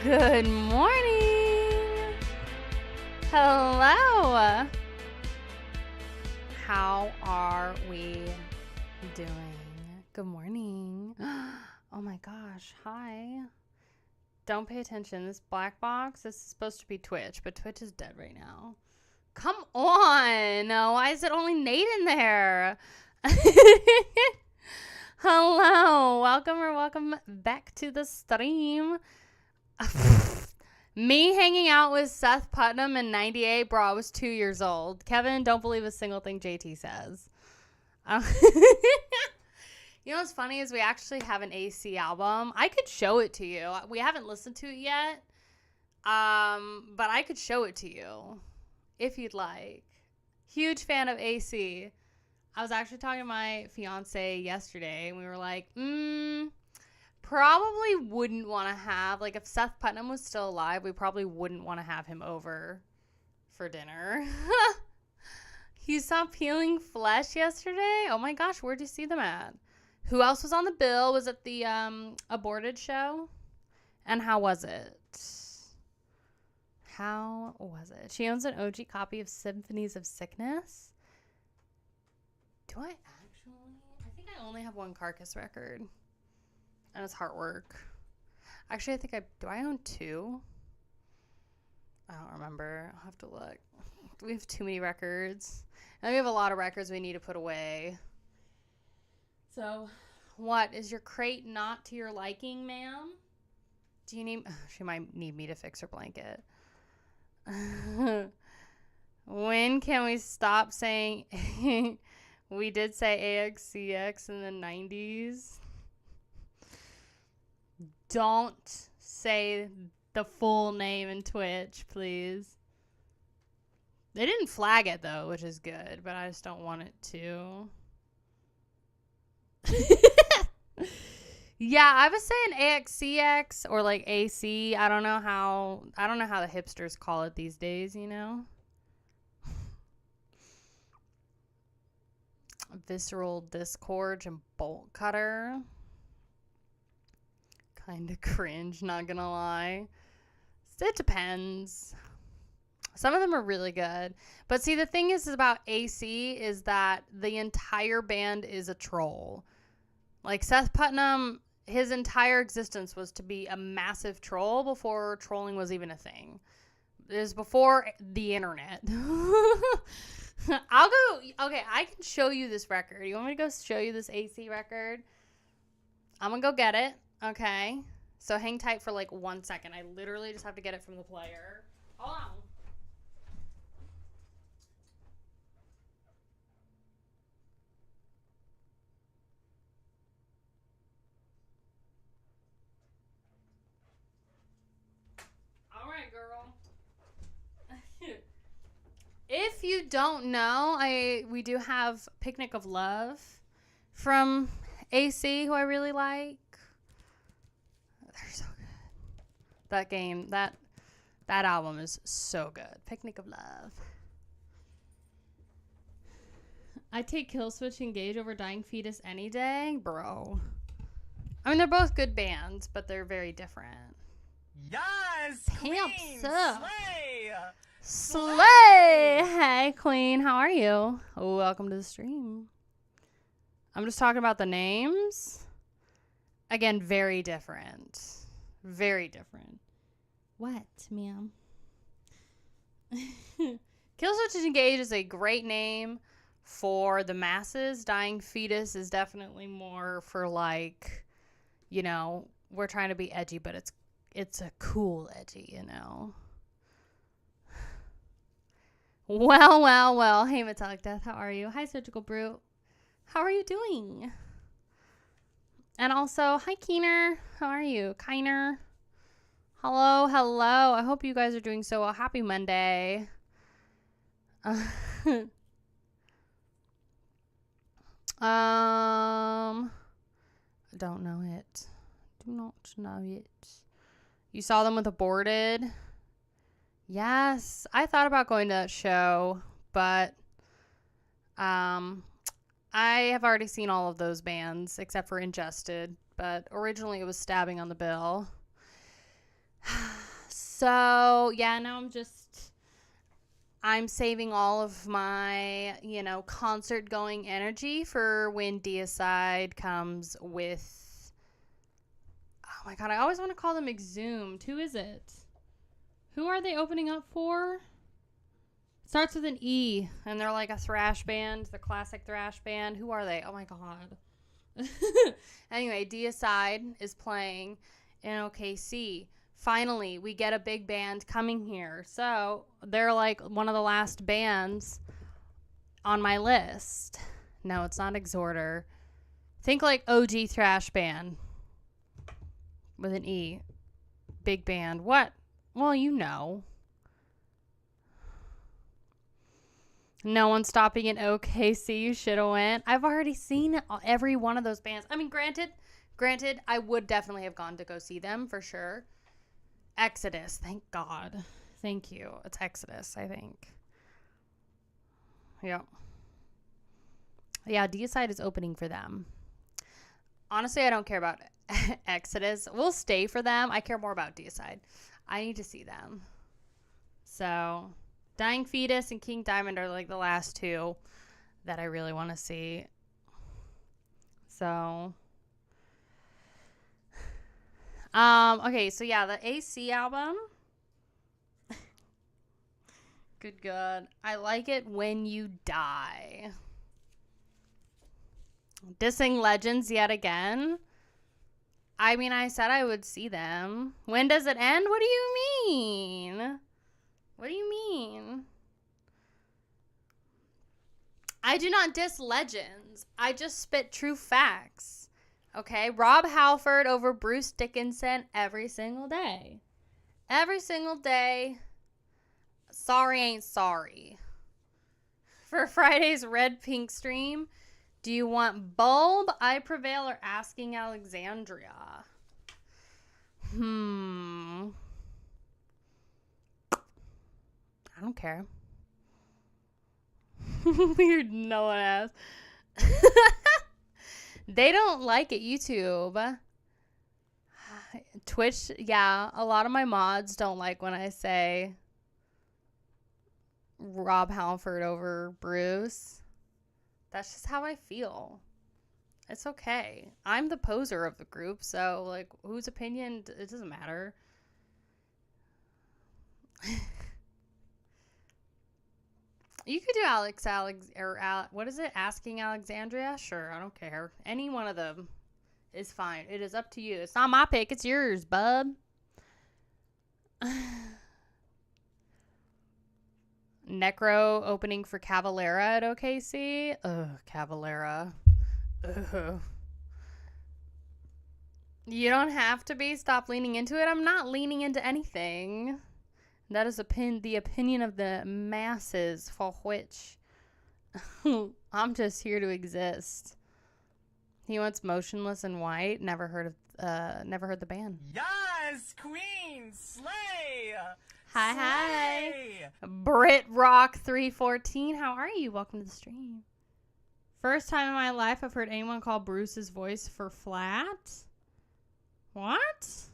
Good morning. Hello. How are we doing? Good morning. Oh my gosh. Hi. Don't pay attention. This black box, this is supposed to be Twitch, but Twitch is dead right now. Come on. Why is it only Nate in there? Hello. Welcome back to the stream. Me hanging out with Seth Putnam in 98, bro, I was 2 years old. Kevin, don't believe a single thing JT says. You know what's funny is we actually have an AC album. I could show it to you. We haven't listened to it yet, but I could show it to you if you'd like. Huge fan of AC. I was actually talking to my fiance yesterday, and we were like, probably wouldn't want to have, like, if Seth Putnam was still alive, we probably wouldn't want to have him over for dinner. He saw Peeling Flesh yesterday. Oh my gosh, where'd you see them at? Who else was on the bill? Was it the aborted show? And how was it? How was it? She owns an OG copy of Symphonies of Sickness. Do I actually? I think I only have one Carcass record. And it's Heartwork. Actually, do I own two? I don't remember. I'll have to look. We have too many records. And we have a lot of records we need to put away. So, what? Is your crate not to your liking, ma'am? Do you need... She might need me to fix her blanket. When can we stop saying... We did say AXCX in the 90s. Don't say the full name in Twitch, please. They didn't flag it, though, which is good, but I just don't want it to. Yeah, I was saying AXCX or like AC. I don't know how the hipsters call it these days, you know? Visceral Discord and Bolt Cutter. Kind of cringe, not gonna lie. It depends. Some of them are really good. But see, the thing is about AC is that the entire band is a troll. Like Seth Putnam, his entire existence was to be a massive troll before trolling was even a thing. It was before the internet. Okay, I can show you this record. You want me to go show you this AC record? I'm gonna go get it. Okay, so hang tight for like 1 second. I literally just have to get it from the player. Hold on. All right, girl. If you don't know, we do have Picnic of Love from AC, who I really like. They're so good. That album is so good. Picnic of Love. I take Killswitch Engage over Dying Fetus any day, bro. I mean, they're both good bands, but they're very different. Yes, Pamps Queen, up. slay. Slay! Hey, Queen, how are you? Welcome to the stream. I'm just talking about the names. Again, very different. Very different. What, ma'am? Killswitch Engage is a great name for the masses. Dying Fetus is definitely more for, like, you know, we're trying to be edgy, but it's a cool edgy, you know. Well. Hey, Metallic Death, how are you? Hi, Surgical Brute. How are you doing? And also, hi, Keener. How are you? Kiner. Hello. I hope you guys are doing so well. Happy Monday. I don't know it. Do not know it. You saw them with Aborted? Yes. I thought about going to that show, but I have already seen all of those bands except for Ingested, but originally it was Stabbing on the bill. So, yeah, now I'm saving all of my, concert going energy for when Deicide comes with, oh my God, I always want to call them Exhumed. Who is it? Who are they opening up for? It starts with an E, and they're like a thrash band, the classic thrash band. Who are they? Oh my God. Anyway, Deicide is playing in OKC. Finally, we get a big band coming here. So they're like one of the last bands on my list. No, it's not Exhorter. Think like OG thrash band with an E. Big band. What? Well, you know. No one's stopping in OKC. You should have went. I've already seen every one of those bands. I mean, granted, I would definitely have gone to go see them for sure. Exodus, thank God. Thank you. It's Exodus, I think. Yeah. Yeah, Deicide is opening for them. Honestly, I don't care about Exodus. We'll stay for them. I care more about Deicide. I need to see them. So, Dying Fetus and King Diamond are like the last two that I really want to see. So, okay, so yeah, the AC album. Good God. I like it when you die. Dissing Legends yet again. I mean, I said I would see them. When does it end? What do you mean? What do you mean? I do not diss Legends. I just spit true facts. Okay? Rob Halford over Bruce Dickinson every single day. Every single day. Sorry ain't sorry. For Friday's Red Pink stream, do you want Bulb, I Prevail, or Asking Alexandria? I don't care. Weird, no one asked. They don't like it, YouTube. Twitch, yeah, a lot of my mods don't like when I say Rob Halford over Bruce. That's just how I feel. It's okay. I'm the poser of the group, so, like, whose opinion, it doesn't matter. You could do what is it? Asking Alexandria? Sure, I don't care. Any one of them is fine. It is up to you. It's not my pick. It's yours, bub. Necro opening for Cavalera at OKC. Ugh, Cavalera. Ugh. You don't have to be. Stop leaning into it. I'm not leaning into anything. That is the opinion of the masses, for which I'm just here to exist. He wants Motionless in White. Never heard the band. Yes, Queen, slay. Hi. Slay. Brit Rock 314. How are you? Welcome to the stream. First time in my life I've heard anyone call Bruce's voice for flat. What?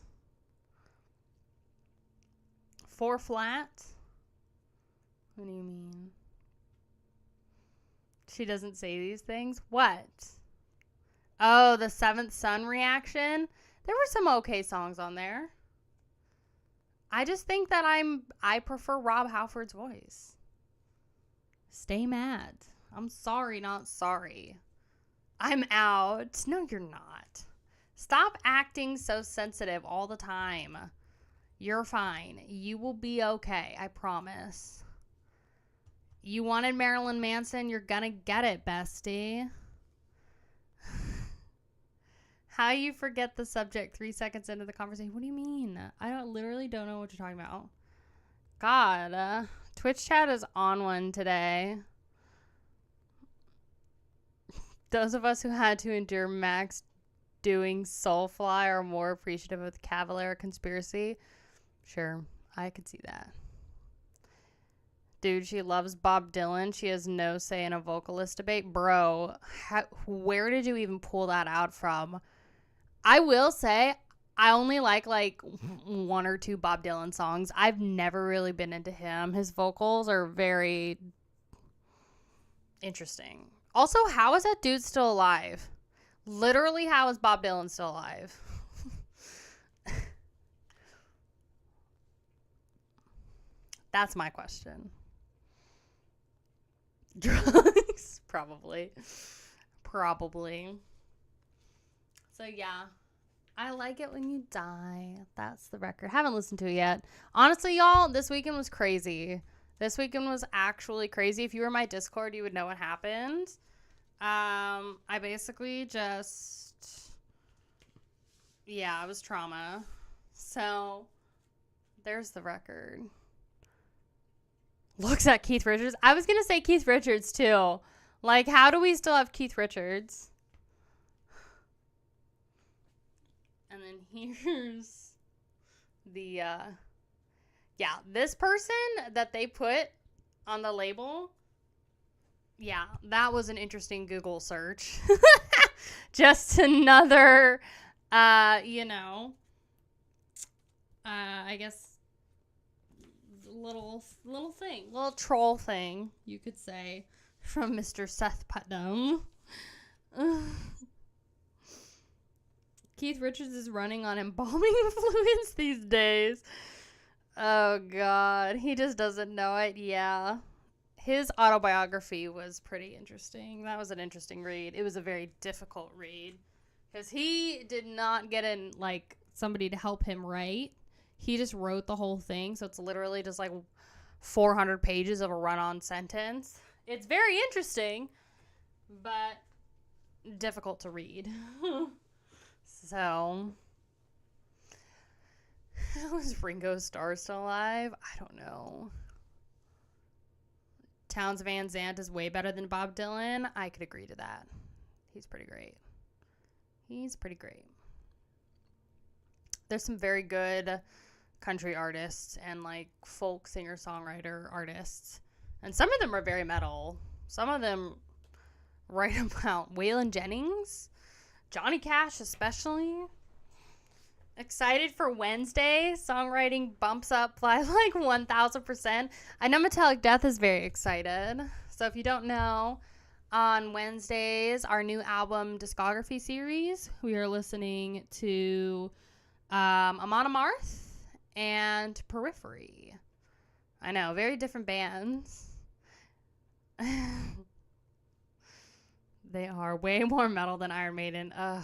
For flat? What do you mean? She doesn't say these things? What? Oh, the Seventh Son reaction? There were some okay songs on there. I just think that I prefer Rob Halford's voice. Stay mad. I'm sorry, not sorry. I'm out. No, you're not. Stop acting so sensitive all the time. You're fine. You will be okay. I promise. You wanted Marilyn Manson. You're gonna get it, bestie. How you forget the subject 3 seconds into the conversation? What do you mean? I literally don't know what you're talking about. God, Twitch chat is on one today. Those of us who had to endure Max doing Soulfly are more appreciative of the Cavalier conspiracy. Sure, I could see that. Dude, she loves Bob Dylan. She has no say in a vocalist debate. Bro, where did you even pull that out from? I will say, I only like one or two Bob Dylan songs. I've never really been into him. His vocals are very interesting. Also, how is that dude still alive? Literally, how is Bob Dylan still alive? That's my question. Drugs? Probably. So, yeah. I like it when you die. That's the record. Haven't listened to it yet. Honestly, y'all, this weekend was crazy. This weekend was actually crazy. If you were in my Discord, you would know what happened. I basically just... Yeah, it was trauma. So, there's the record. Looks at Keith Richards. I was going to say Keith Richards, too. Like, how do we still have Keith Richards? And then here's the, this person that they put on the label. Yeah, that was an interesting Google search. Just another, I guess, little thing, little troll thing, you could say, from Mr. Seth Putnam. Keith Richards is running on embalming fluids these days. Oh, God. He just doesn't know it. Yeah. His autobiography was pretty interesting. That was an interesting read. It was a very difficult read. Because he did not get somebody to help him write. He just wrote the whole thing. So it's literally just 400 pages of a run-on sentence. It's very interesting, but difficult to read. So, was Ringo Starr still alive? I don't know. Townes Van Zandt is way better than Bob Dylan. I could agree to that. He's pretty great. There's some very good country artists and folk singer-songwriter artists. And some of them are very metal. Some of them write about Waylon Jennings. Johnny Cash especially. Excited for Wednesday. Songwriting bumps up by 1,000%. I know Metallic Death is very excited. So if you don't know, on Wednesdays, our new album discography series, we are listening to Amon Amarth and Periphery. I know, very different bands. They are way more metal than Iron Maiden. Ugh.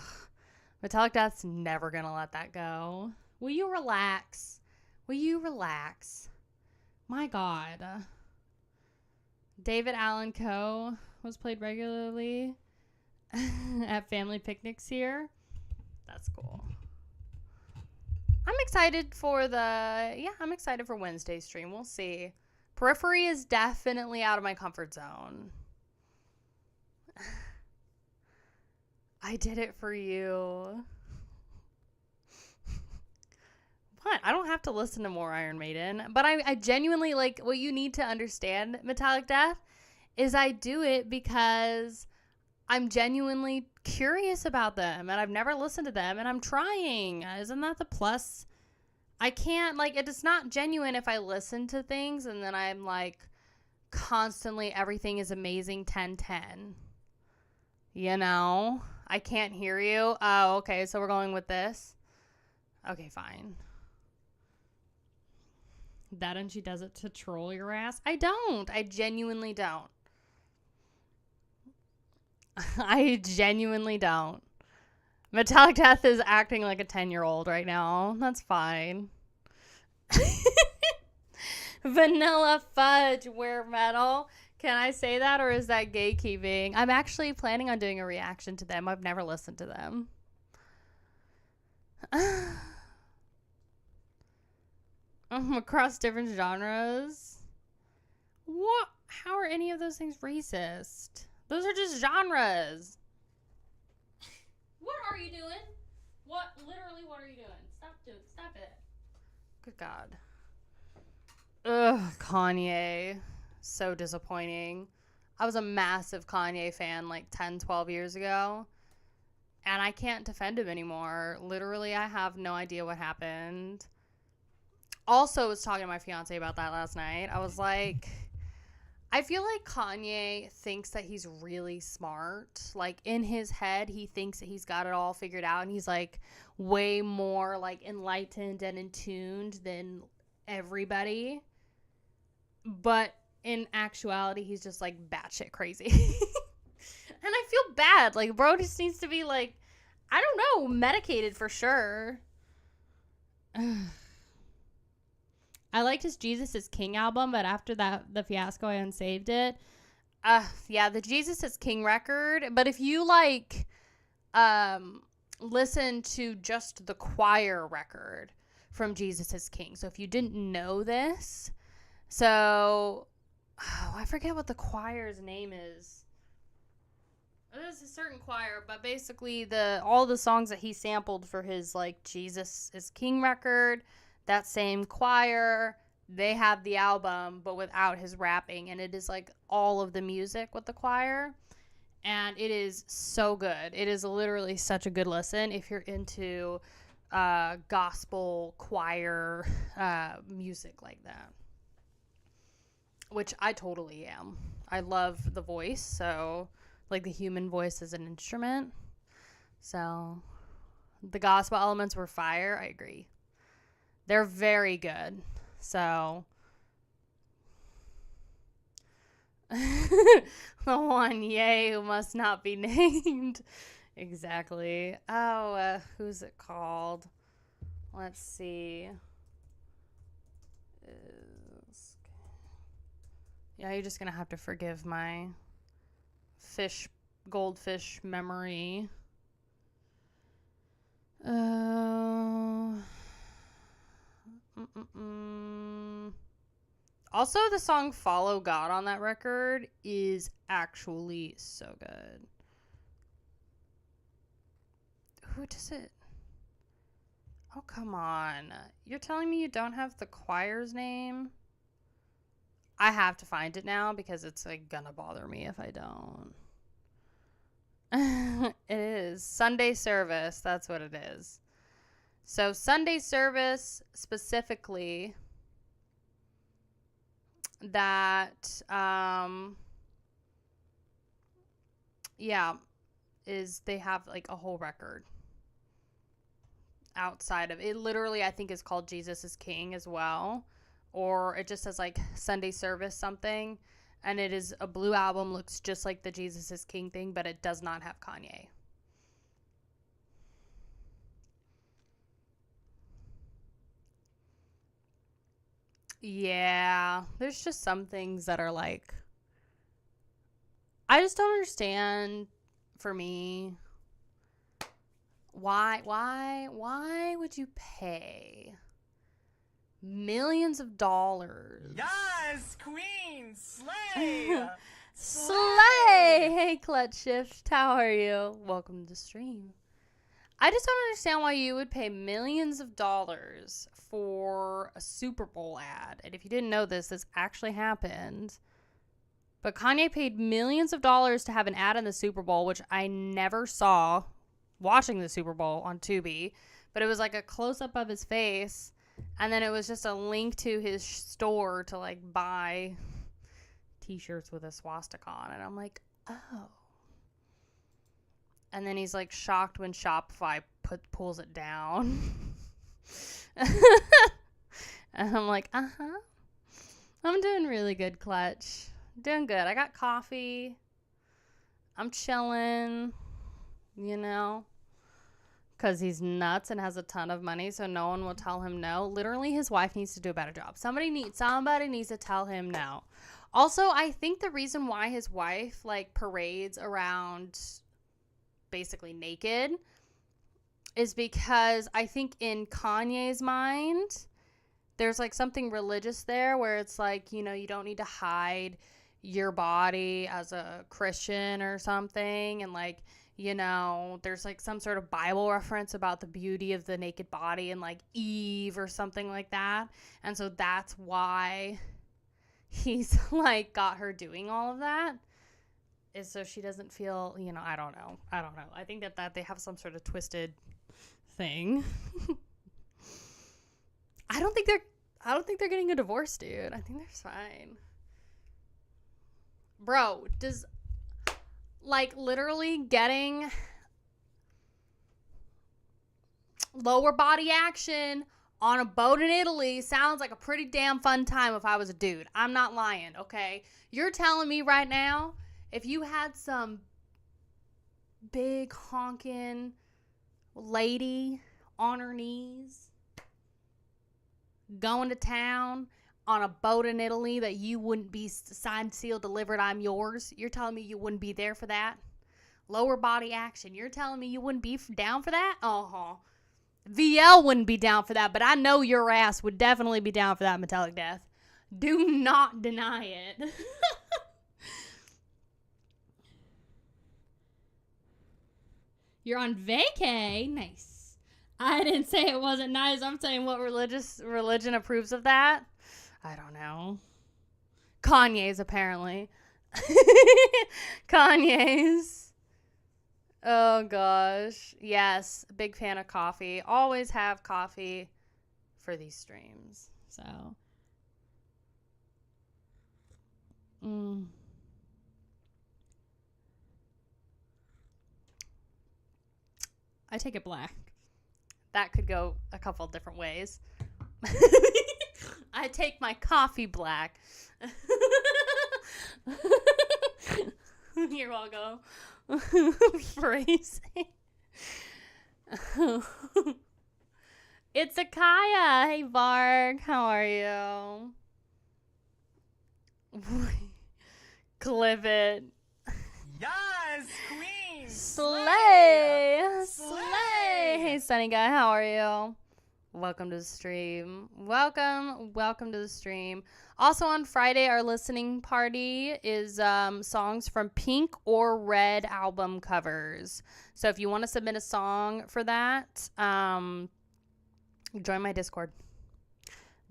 Metallic Death's never gonna let that go. Will you relax? My God. David Allan Coe was played regularly at family picnics here. That's cool. I'm excited for Wednesday's stream. We'll see. Periphery is definitely out of my comfort zone. I did it for you. What? I don't have to listen to more Iron Maiden. But I genuinely, what you need to understand, Metallic Death, is I do it because I'm genuinely curious about them. And I've never listened to them. And I'm trying. Isn't that the plus? I can't, it is not genuine if I listen to things and then I'm, constantly everything is amazing 10-10. I can't hear you. Oh, okay, so we're going with this. Okay, fine. That and she does it to troll your ass? I don't. I genuinely don't. I genuinely don't. Metallic Death is acting like a 10-year-old right now. That's fine. Vanilla Fudge, wear metal. Can I say that, or is that gatekeeping? I'm actually planning on doing a reaction to them. I've never listened to them. Across different genres. What? How are any of those things racist? Those are just genres. What are you doing? What are you doing? Stop it. Good God. Ugh, Kanye. So disappointing. I was a massive Kanye fan 10, 12 years ago. And I can't defend him anymore. Literally, I have no idea what happened. Also, was talking to my fiance about that last night. I was like, I feel like Kanye thinks that he's really smart. Like, in his head, he thinks that he's got it all figured out. And he's, like, way more, like, enlightened and in tuned than everybody. But in actuality, he's just, like, batshit crazy. And I feel bad. Like, bro just needs to be, like, I don't know, medicated for sure. I liked his Jesus is King album, but after that, the fiasco, I unsaved it. Yeah, the Jesus is King record. But if you, like, listen to just the choir record from Jesus is King. So if you didn't know this, I forget what the choir's name is. There's a certain choir, but basically all the songs that he sampled for his, like, Jesus is King record, that same choir, they have the album, but without his rapping, and it is, like, all of the music with the choir, and it is so good. It is literally such a good listen if you're into gospel choir music like that, which I totally am. I love the voice, so... like the human voice as an instrument. So the gospel elements were fire. I agree. They're very good. So the one yay who must not be named. Exactly. Oh, who's it called? Let's see. Yeah, you're just going to have to forgive my goldfish memory. Also, the song Follow God on that record is actually so good. Who does it? Oh, come on. You're telling me you don't have the choir's name? I have to find it now because it's, like, gonna bother me if I don't. It is Sunday Service. That's what it is. So Sunday Service specifically, that they have, like, a whole record outside of it. Literally, I think is called Jesus is King as well, or it just says, like, Sunday Service something. And it is a blue album, looks just like the Jesus is King thing, but it does not have Kanye. Yeah, there's just some things that are, like, I just don't understand, for me, why would you pay millions of dollars? Yes, queen, slay! Slay! Hey, Clutch Shift, how are you? Welcome to the stream. I just don't understand why you would pay millions of dollars for a Super Bowl ad. And if you didn't know this, this actually happened. But Kanye paid millions of dollars to have an ad in the Super Bowl, which I never saw watching the Super Bowl on Tubi. But it was like a close-up of his face. And then it was just a link to his store to, like, buy t-shirts with a swastika on. And I'm like, oh. And then he's, like, shocked when Shopify pulls it down. And I'm like, uh-huh. I'm doing really good, Clutch. Doing good. I got coffee. I'm chilling, you know. Because he's nuts and has a ton of money, so no one will tell him no. Literally, his wife needs to do a better job. Somebody needs to tell him no. Also, I think the reason why his wife, like, parades around basically naked is because I think in Kanye's mind, there's, like, something religious there where it's like, you know, you don't need to hide your body as a Christian or something, and, like, you know, there's, like, some sort of Bible reference about the beauty of the naked body and, like, Eve or something like that. And so that's why he's, like, got her doing all of that. is so she doesn't feel, I don't know. I think that they have some sort of twisted thing. I don't think they're getting a divorce, dude. I think they're fine. Bro, does literally getting lower body action on a boat in Italy sounds like a pretty damn fun time if I was a dude. I'm not lying, okay? You're telling me right now, if you had some big honking lady on her knees going to town on a boat in Italy that you wouldn't be signed, sealed, delivered, I'm yours, you're telling me you wouldn't be there for that? Lower body action. You're telling me you wouldn't be down for that? Uh-huh. VL wouldn't be down for that, but I know your ass would definitely be down for that metallic death. Do not deny it. You're on vacay? Nice. I didn't say it wasn't nice. I'm saying what religion approves of that. I don't know. Kanye's, apparently. Kanye's. Oh, gosh. Yes. Big fan of coffee. Always have coffee for these streams. So. I take it black. That could go a couple different ways. I take my coffee black. You're welcome. Phrasing. It's Akaya. Hey, Varg. How are you? Clip it. Yes, queen. Slay. Slay. Hey, Sunny Guy. How are you? Welcome to the stream. Welcome to the stream. Also on Friday, our listening party is songs from Pink or Red album covers. So if you want to submit a song for that, join my Discord.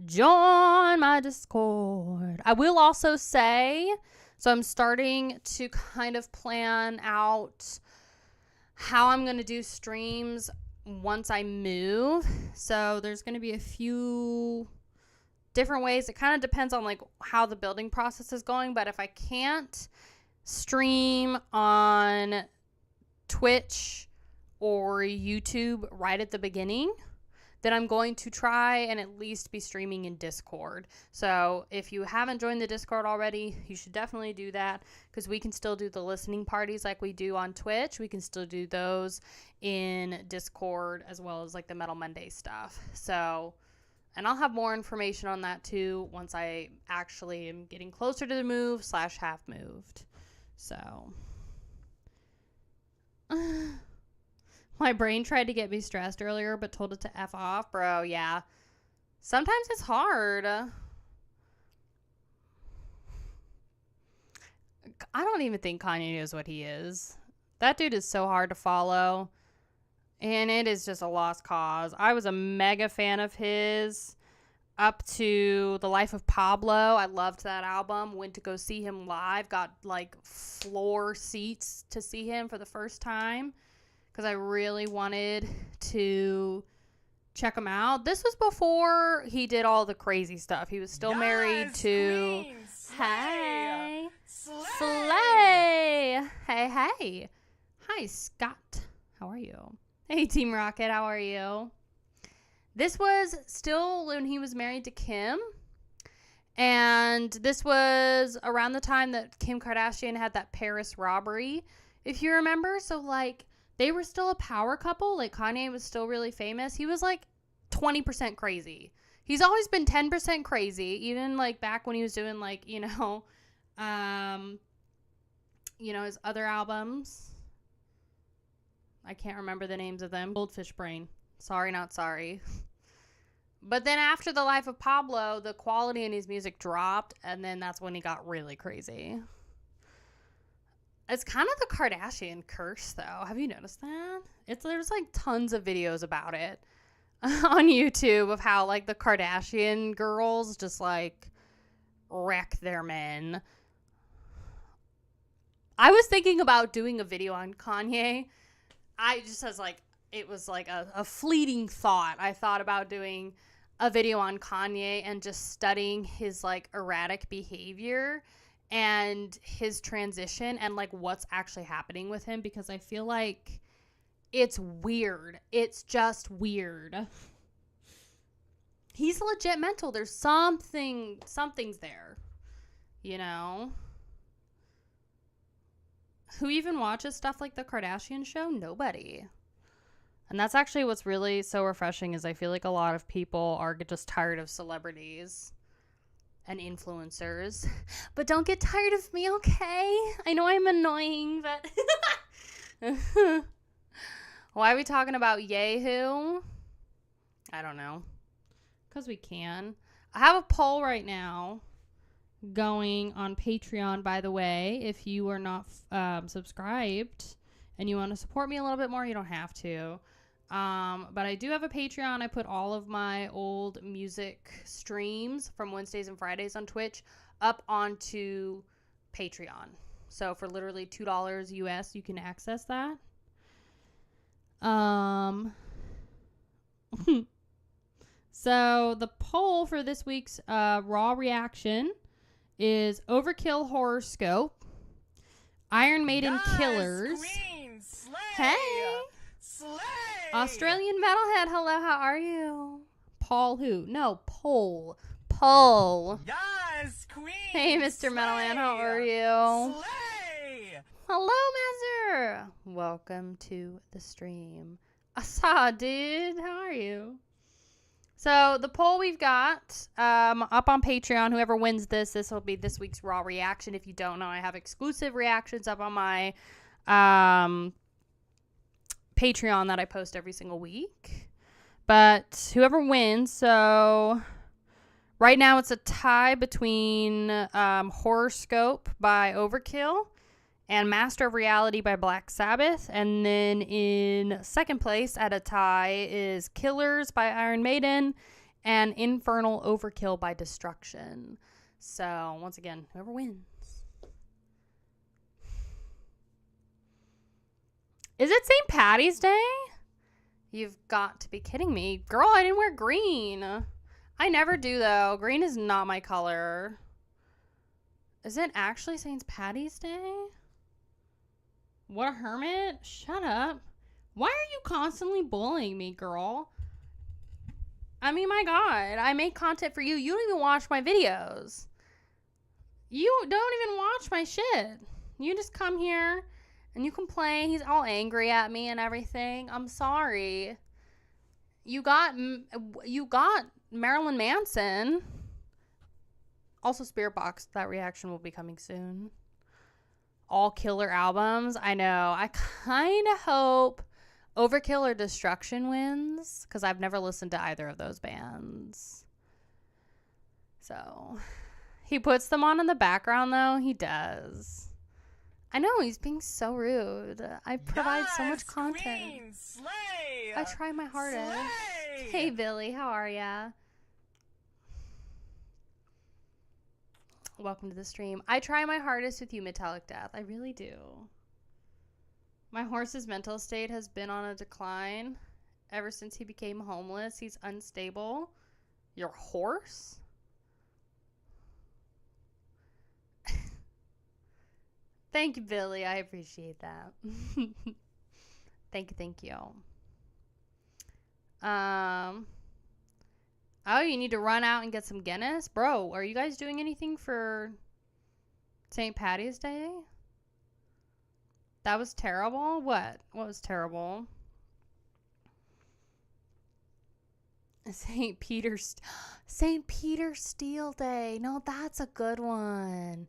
Join my Discord. I will also say, so I'm starting to kind of plan out how I'm going to do streams once I move. So there's going to be a few different ways. It kind of depends on how the building process is going, but if I can't stream on Twitch or YouTube right at the beginning, then I'm going to try and at least be streaming in Discord. So if you haven't joined the Discord already, you should definitely do that, because we can still do the listening parties like we do on Twitch. We can still do those in Discord, as well as the Metal Monday stuff. So, and I'll have more information on that too once I actually am getting closer to the move / have moved. So my brain tried to get me stressed earlier, but told it to F off. Bro, yeah. Sometimes it's hard. I don't even think Kanye knows what he is. That dude is so hard to follow. And it is just a lost cause. I was a mega fan of his up to The Life of Pablo. I loved that album. Went to go see him live. Got floor seats to see him for the first time, because I really wanted to check him out. This was before he did all the crazy stuff. He was still married to... Queen. Slay. Hey. Slay. Slay. Hey. Hi, Scott. How are you? Hey, Team Rocket. How are you? This was still when he was married to Kim. And this was around the time that Kim Kardashian had that Paris robbery, if you remember. So, they were still a power couple. Kanye was still really famous. He was 20% crazy. He's always been 10% crazy, even back when he was doing his other albums. I can't remember the names of them. Goldfish Brain. Sorry, not sorry. But then after The Life of Pablo, the quality in his music dropped, and then that's when he got really crazy. It's kind of the Kardashian curse, though. Have you noticed that? There's tons of videos about it on YouTube of how the Kardashian girls just wreck their men. I was thinking about doing a video on Kanye. I just as like, it was like a fleeting thought. I thought about doing a video on Kanye and just studying his like erratic behavior and his transition and like what's actually happening with him, because I feel like it's weird. It's just weird. He's legit mental. There's something's there, you know? Who even watches stuff like The Kardashian Show? Nobody. And that's actually what's really so refreshing, is I feel like a lot of people are just tired of celebrities and influencers. But don't get tired of me, okay? I know I'm annoying, but... Why are we talking about Yahoo? I don't know. Because we can. I have a poll right now going on Patreon, by the way. If you are not subscribed and you want to support me a little bit more, you don't have to. But I do have a Patreon. I put all of my old music streams from Wednesdays and Fridays on Twitch up onto Patreon. So for literally $2 US, you can access that. So the poll for this week's Raw reaction is Overkill Horoscope, Iron Maiden Killers. Queen, slay, Hey! slay. Australian Metalhead, hello, how are you? Paul who? No, Pole. Pole. Yes, queen. Hey, Mr. Slay. Metalman, how are you? Slay. Hello, Master. Welcome to the stream. Asa, dude, how are you? So the poll we've got up on Patreon, whoever wins this will be this week's Raw reaction. If you don't know, I have exclusive reactions up on my Patreon that I post every single week. But whoever wins, so right now it's a tie between Horoscope by Overkill and Master of Reality by Black Sabbath. And then in second place at a tie is Killers by Iron Maiden and Infernal Overkill by Destruction. So once again, whoever wins. Is it St. Patty's Day? You've got to be kidding me. Girl, I didn't wear green. I never do, though. Green is not my color. Is it actually St. Patty's Day? What a hermit. Shut up. Why are you constantly bullying me, girl? I mean, my God. I make content for you. You don't even watch my videos. You don't even watch my shit. You just come here and you complain. He's all angry at me and everything. I'm sorry. You got Marilyn Manson. Also, Spirit Box. That reaction will be coming soon. All killer albums. I know. I kind of hope Overkill or Destruction wins, because I've never listened to either of those bands. So, he puts them on in the background, though. He does. I know, he's being so rude. I provide so much content. Queen, slay. I try my hardest. Slay. Hey, Billy, how are ya? Welcome to the stream. I try my hardest with you, Metallic Death. I really do. My horse's mental state has been on a decline ever since he became homeless. He's unstable. Your horse? Thank you, Billy. I appreciate that. Thank you. Oh, you need to run out and get some Guinness? Bro, are you guys doing anything for St. Patty's Day? That was terrible? What? What was terrible? St. Peter's Steel Day. No, that's a good one.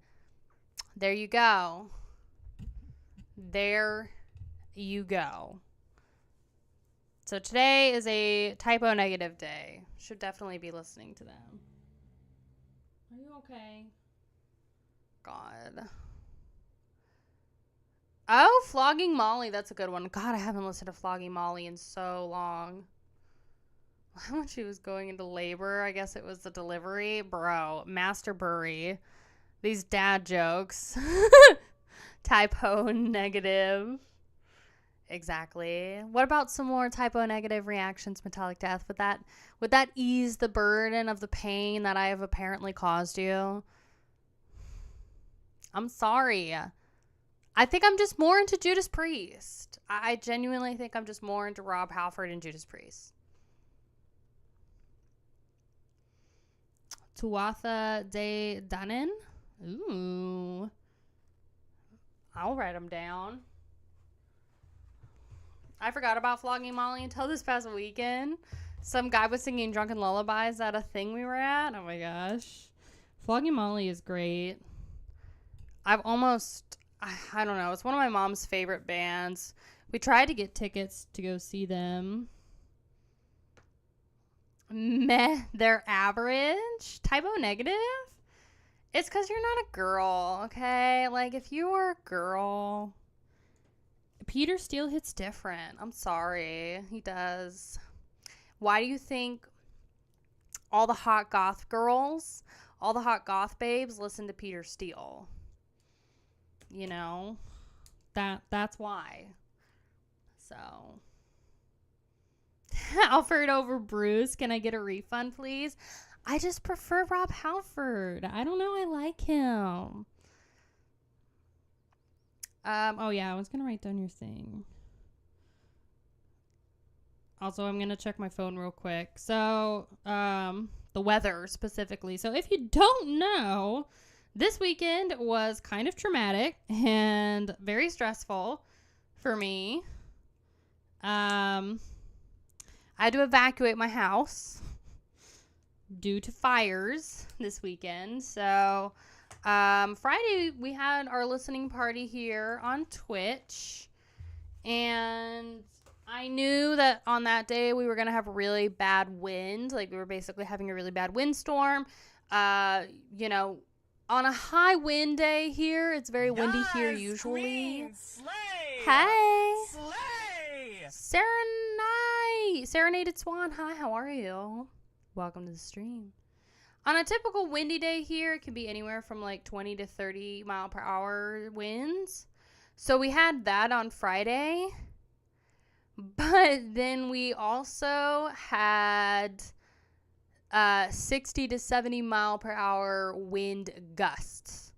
There you go. There you go. So today is a typo negative day. Should definitely be listening to them. Are you okay? God. Oh, Flogging Molly. That's a good one. God, I haven't listened to Flogging Molly in so long. When she was going into labor, I guess it was the delivery. Bro, Master Burry. These dad jokes. Typo negative. Exactly. What about some more typo negative reactions, Metallic Death? Would that ease the burden of the pain that I have apparently caused you? I'm sorry. I think I'm just more into Judas Priest. I genuinely think I'm just more into Rob Halford and Judas Priest. Tuatha De Danann. Ooh. I'll write them down. I forgot about Flogging Molly until this past weekend. Some guy was singing Drunken Lullabies at a thing we were at. Oh my gosh. Flogging Molly is great. I don't know. It's one of my mom's favorite bands. We tried to get tickets to go see them. Meh, they're average. Typo negative? It's because you're not a girl, okay? Like, if you were a girl, Peter Steele hits different. I'm sorry. He does. Why do you think all the hot goth girls, all the hot goth babes listen to Peter Steele? You know? That's why. So. Halford over Bruce. Can I get a refund, please? I just prefer Rob Halford. I don't know. I like him. Oh yeah, I was gonna write down your thing. Also, I'm gonna check my phone real quick. So, the weather specifically. So, if you don't know, this weekend was kind of traumatic and very stressful for me. I had to evacuate my house due to fires this weekend. So, Friday we had our listening party here on Twitch, and I knew that on that day we were going to have really bad wind. Like, we were basically having a really bad windstorm. You know, on a high wind day here, it's very windy here usually. Queen, slay! Hey! Slay! Serenaded Swan, hi, how are you? Welcome to the stream. On a typical windy day here, it can be anywhere from like 20 to 30 mile per hour winds. So we had that on Friday. But then we also had 60 to 70 mile per hour wind gusts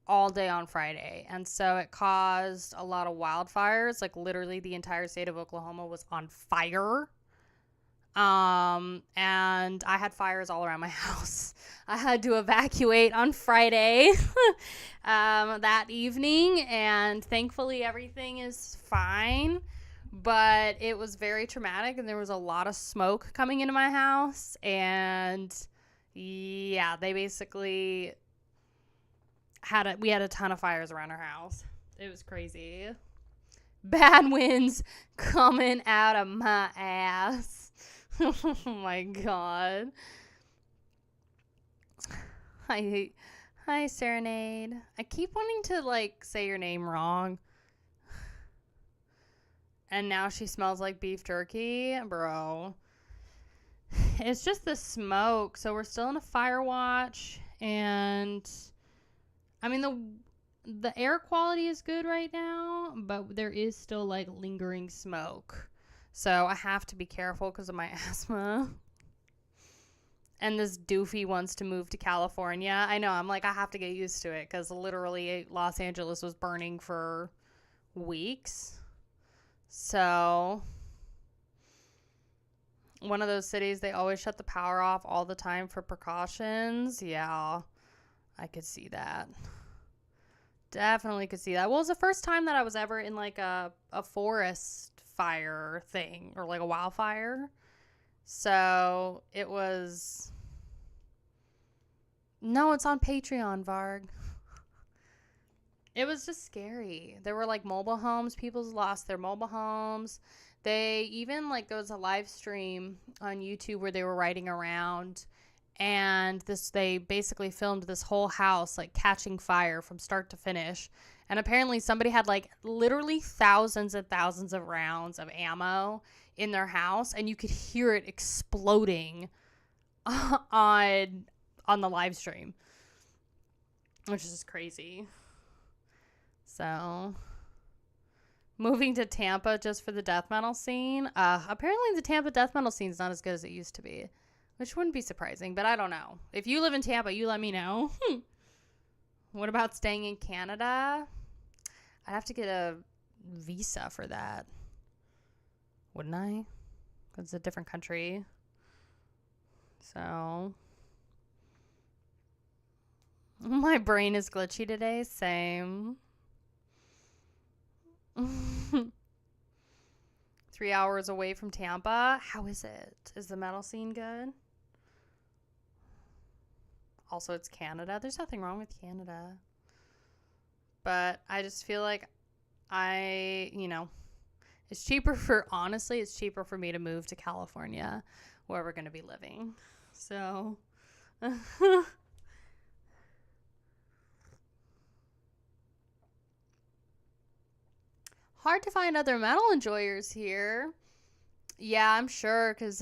all day on Friday. And so it caused a lot of wildfires. Like, literally the entire state of Oklahoma was on fire. And I had fires all around my house. I had to evacuate on Friday, that evening, and thankfully everything is fine, but it was very traumatic, and there was a lot of smoke coming into my house, and yeah, they basically we had a ton of fires around our house. It was crazy. Bad winds coming out of my ass. Oh my god. Hi, Serenade. I keep wanting to, like, say your name wrong. And now she smells like beef jerky. Bro. It's just the smoke. So we're still in a fire watch. And, I mean, the air quality is good right now. But there is still, like, lingering smoke. So I have to be careful because of my asthma. And this doofy wants to move to California. I know, I'm like, I have to get used to it because literally Los Angeles was burning for weeks. So, one of those cities, they always shut the power off all the time for precautions. Yeah, I could see that. Definitely could see that. Well, it was the first time that I was ever in like a forest fire thing or like a wildfire. So it was, no, it's on Patreon, Varg. It was just scary. There were like mobile homes. People lost their mobile homes. They even, like, there was a live stream on YouTube where they were riding around, and they basically filmed this whole house like catching fire from start to finish. And apparently somebody had like literally thousands and thousands of rounds of ammo in their house, and you could hear it exploding on the live stream, which is just crazy. So, moving to Tampa just for the death metal scene. Apparently the Tampa death metal scene is not as good as it used to be, which wouldn't be surprising, but I don't know. If you live in Tampa, you let me know. What about staying in Canada? I'd have to get a visa for that, wouldn't I? It's a different country. So, my brain is glitchy today. Same. 3 hours away from Tampa. How is it? Is the metal scene good? Also, it's Canada. There's nothing wrong with Canada. But I just feel like it's cheaper for me to move to California where we're going to be living. So, hard to find other metal enjoyers here. Yeah, I'm sure, because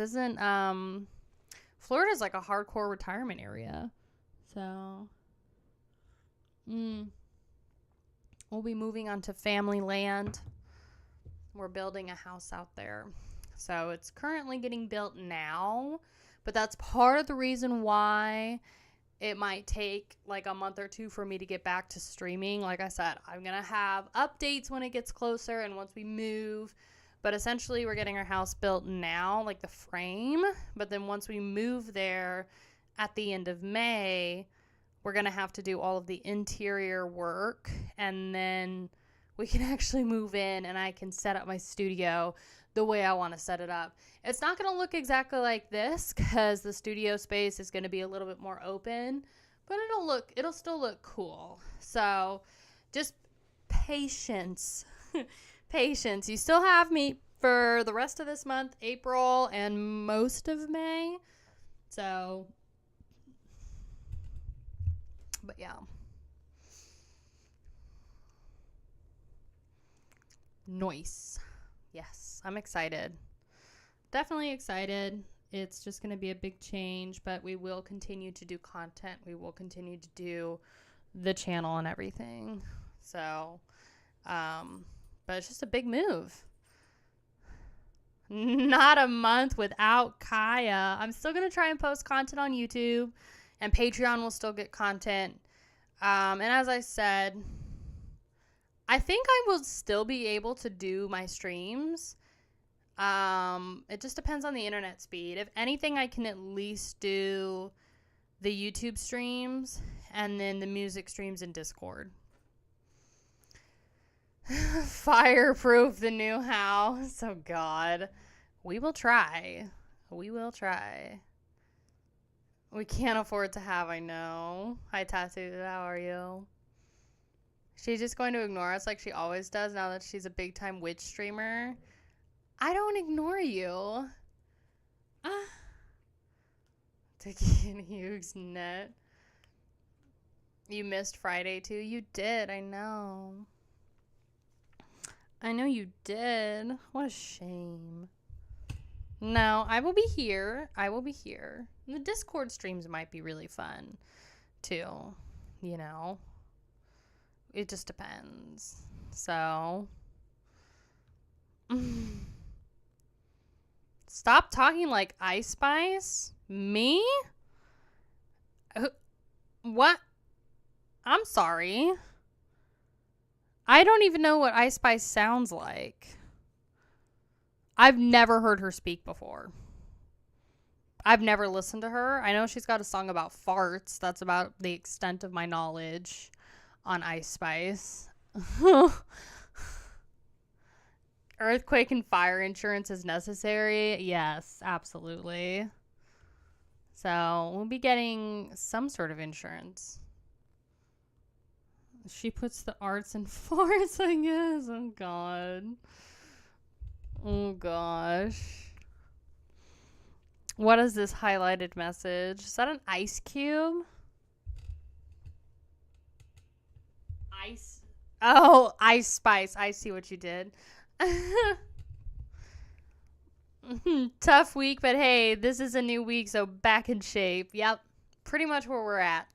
Florida's like a hardcore retirement area. So, we'll be moving on to family land. We're building a house out there. So it's currently getting built now, but that's part of the reason why it might take like a month or two for me to get back to streaming. Like I said, I'm going to have updates when it gets closer and once we move. But essentially, we're getting our house built now, like the frame. But then once we move there at the end of May, we're going to have to do all of the interior work. And then we can actually move in and I can set up my studio the way I want to set it up. It's not going to look exactly like this because the studio space is going to be a little bit more open. But it'll still look cool. So just patience. Patience. You still have me for the rest of this month, April, and most of May. So, but yeah. Nice. Yes, I'm excited. Definitely excited. It's just going to be a big change, but we will continue to do content. We will continue to do the channel and everything. So, but it's just a big move. Not a month without Kaya. I'm still going to try and post content on YouTube, and Patreon will still get content. And as I said, I think I will still be able to do my streams. It just depends on the internet speed. If anything, I can at least do the YouTube streams and then the music streams in Discord. Fireproof the new house. Oh, God. We will try. We will try. We can't afford to have, I know. Hi, Tattooed. How are you? She's just going to ignore us like she always does now that she's a big-time witch streamer. I don't ignore you. Taking Hughes net. You missed Friday, too? You did. I know. I know you did. What a shame. No, I will be here. I will be here. The Discord streams might be really fun, too. You know? It just depends. So. Stop talking like Ice Spice. Me? What? I'm sorry. I don't even know what Ice Spice sounds like. I've never heard her speak before. I've never listened to her. I know she's got a song about farts. That's about the extent of my knowledge on Ice Spice. Earthquake and fire insurance is necessary. Yes, absolutely. So we'll be getting some sort of insurance. She puts the arts in farts, I guess. Oh, God. Oh, gosh. What is this highlighted message? Is that an ice cube? Ice. Oh, Ice Spice. I see what you did. Tough week, but hey, this is a new week, so back in shape. Yep, pretty much where we're at.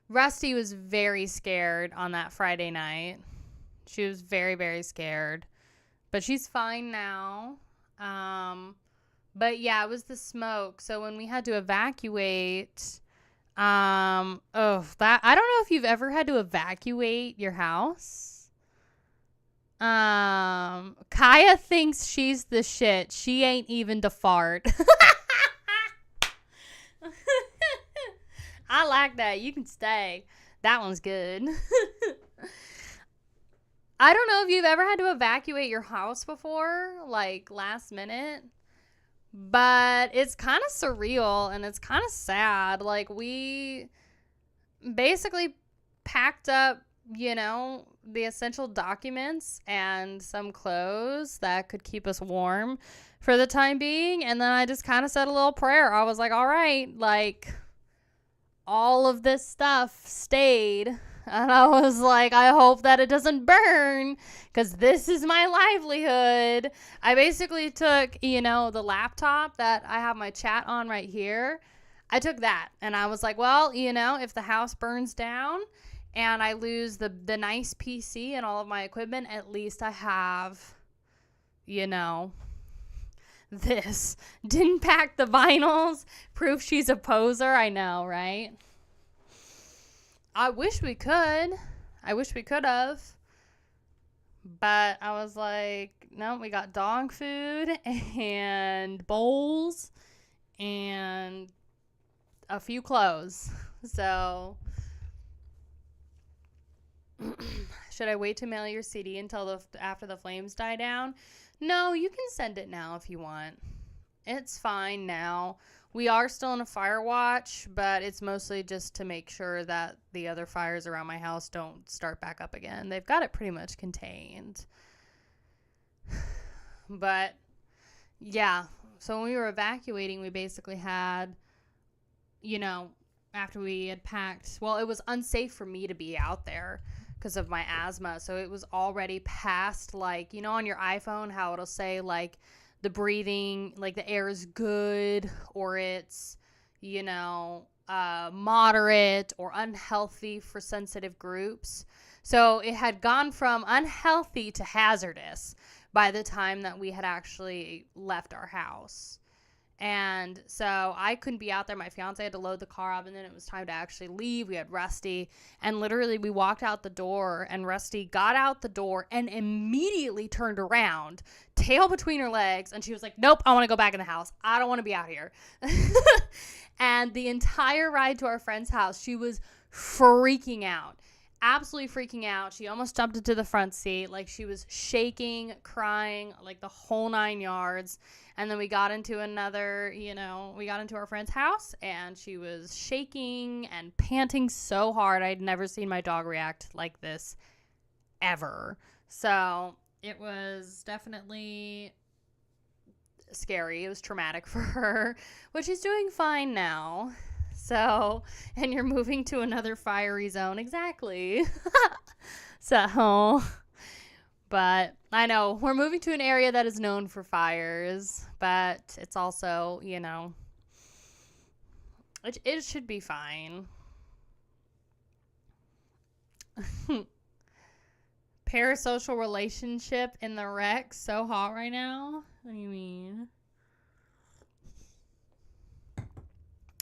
Rusty was very scared on that Friday night. She was very, very scared. But she's fine now. But yeah, it was the smoke. So when we had to evacuate, I don't know if you've ever had to evacuate your house. Kaya thinks she's the shit. She ain't even the fart. I like that. You can stay. That one's good. I don't know if you've ever had to evacuate your house before, like last minute, but it's kind of surreal and it's kind of sad. Like, we basically packed up, the essential documents and some clothes that could keep us warm for the time being. And then I just kind of said a little prayer. I was like, all right, like, all of this stuff stayed. And I was like, I hope that it doesn't burn because this is my livelihood. I basically took, the laptop that I have my chat on right here. I took that and I was like, well, if the house burns down and I lose the nice PC and all of my equipment, at least I have, this. Didn't pack the vinyls. Proof she's a poser. I know, right? I wish we could. I wish we could have. But I was like, no, we got dog food and bowls and a few clothes. So, should I wait to mail your CD until after the flames die down? No, you can send it now if you want. It's fine now. We are still in a fire watch, but it's mostly just to make sure that the other fires around my house don't start back up again. They've got it pretty much contained. But, yeah. So when we were evacuating, we basically had, after we had packed, well, it was unsafe for me to be out there because of my asthma. So it was already past, like, on your iPhone, how it'll say, like, the breathing, like the air is good or it's, moderate or unhealthy for sensitive groups. So it had gone from unhealthy to hazardous by the time that we had actually left our house. And so I couldn't be out there. My fiance had to load the car up and then it was time to actually leave. We had Rusty and literally we walked out the door and Rusty got out the door and immediately turned around, tail between her legs. And she was like, nope, I want to go back in the house. I don't want to be out here. And the entire ride to our friend's house, she was freaking out. Absolutely freaking out. She almost jumped into the front seat. Like she was shaking, crying, like the whole 9 yards. And then we got into we got into our friend's house and she was shaking and panting so hard. I'd never seen my dog react like this ever. So it was definitely scary. It was traumatic for her, but she's doing fine now. So, and you're moving to another fiery zone. Exactly. So, but I know we're moving to an area that is known for fires, but it's also, it should be fine. Parasocial relationship in the wreck. So hot right now. What do you mean?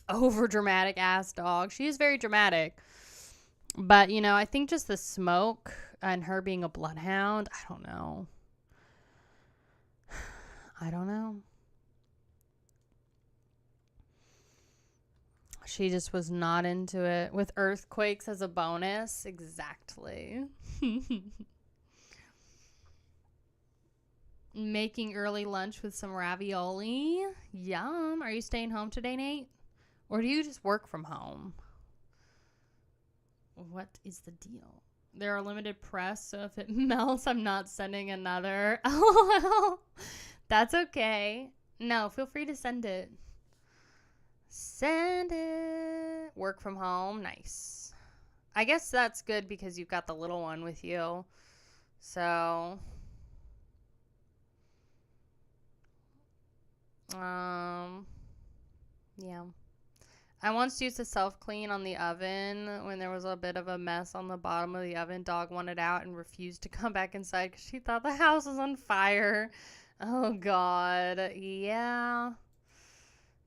Over dramatic ass dog. She is very dramatic. But, I think just the smoke and her being a bloodhound, I don't know. She just was not into it. With earthquakes as a bonus. Exactly. Making early lunch with some ravioli. Yum. Are you staying home today, Nate? Or do you just work from home? What is the deal? There are limited press, so if it melts, I'm not sending another. LOL. That's okay. No, feel free to send it. Send it. Work from home. Nice. I guess that's good because you've got the little one with you. So, yeah. I once used to self-clean on the oven when there was a bit of a mess on the bottom of the oven. Dog wanted out and refused to come back inside because she thought the house was on fire. Oh, God. Yeah.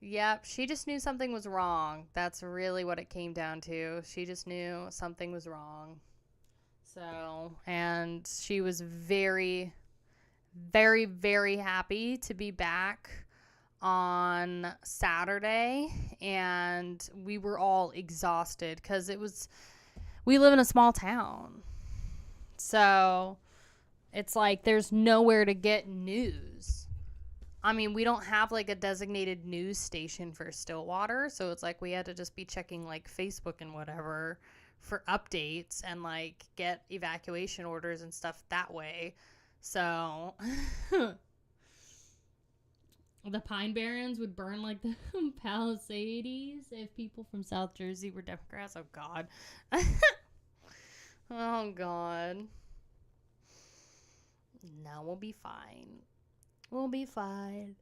Yep. She just knew something was wrong. That's really what it came down to. She just knew something was wrong. So, and she was very, very, very happy to be back on Saturday, and we were all exhausted because we live in a small town, so it's like there's nowhere to get news. I mean, we don't have like a designated news station for Stillwater, so it's like we had to just be checking like Facebook and whatever for updates and like get evacuation orders and stuff that way. So the Pine Barrens would burn like the Palisades if people from South Jersey were Democrats. Oh, God. Oh, God. No, we'll be fine. We'll be fine.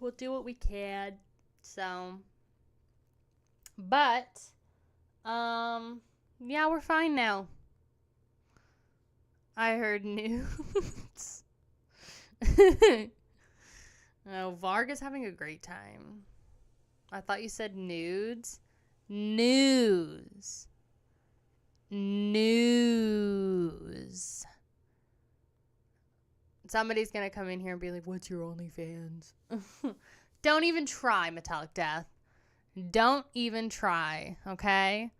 We'll do what we can. So, but, yeah, we're fine now. I heard news. Oh, Varga's having a great time. I thought you said nudes. News. Somebody's going to come in here and be like, what's your OnlyFans? Don't even try, Metallic Death. Don't even try, okay?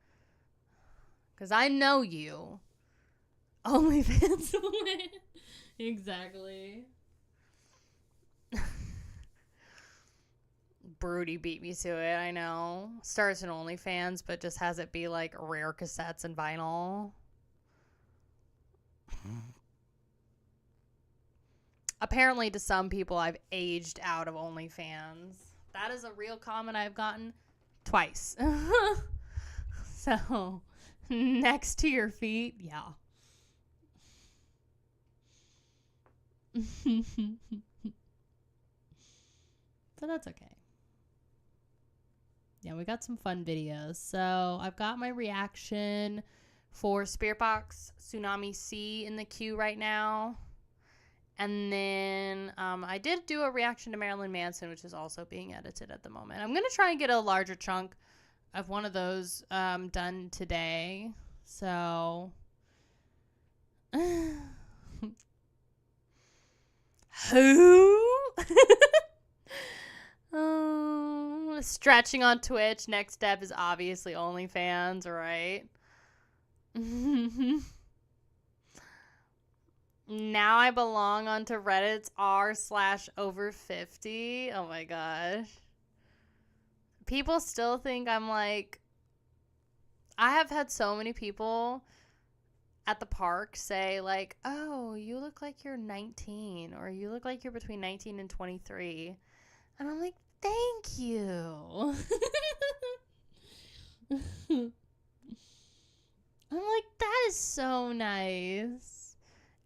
Because I know you. OnlyFans. Exactly. Broody beat me to it, I know. Starts in OnlyFans, but just has it be like rare cassettes and vinyl. Apparently, to some people, I've aged out of OnlyFans. That is a real comment I've gotten twice. So, next to your feet, yeah. But that's okay. Yeah, we got some fun videos. So I've got my reaction for Spirit Box Tsunami C in the queue right now. And then I did do a reaction to Marilyn Manson, which is also being edited at the moment. I'm going to try and get a larger chunk of one of those done today. So who? Stretching on Twitch. Next step is obviously OnlyFans, right? Now I belong onto Reddit's r/over50. Oh my gosh. People still think I'm like... I have had so many people at the park say like, oh, you look like you're 19, or you look like you're between 19 and 23. And I'm like, thank you. I'm like, that is so nice.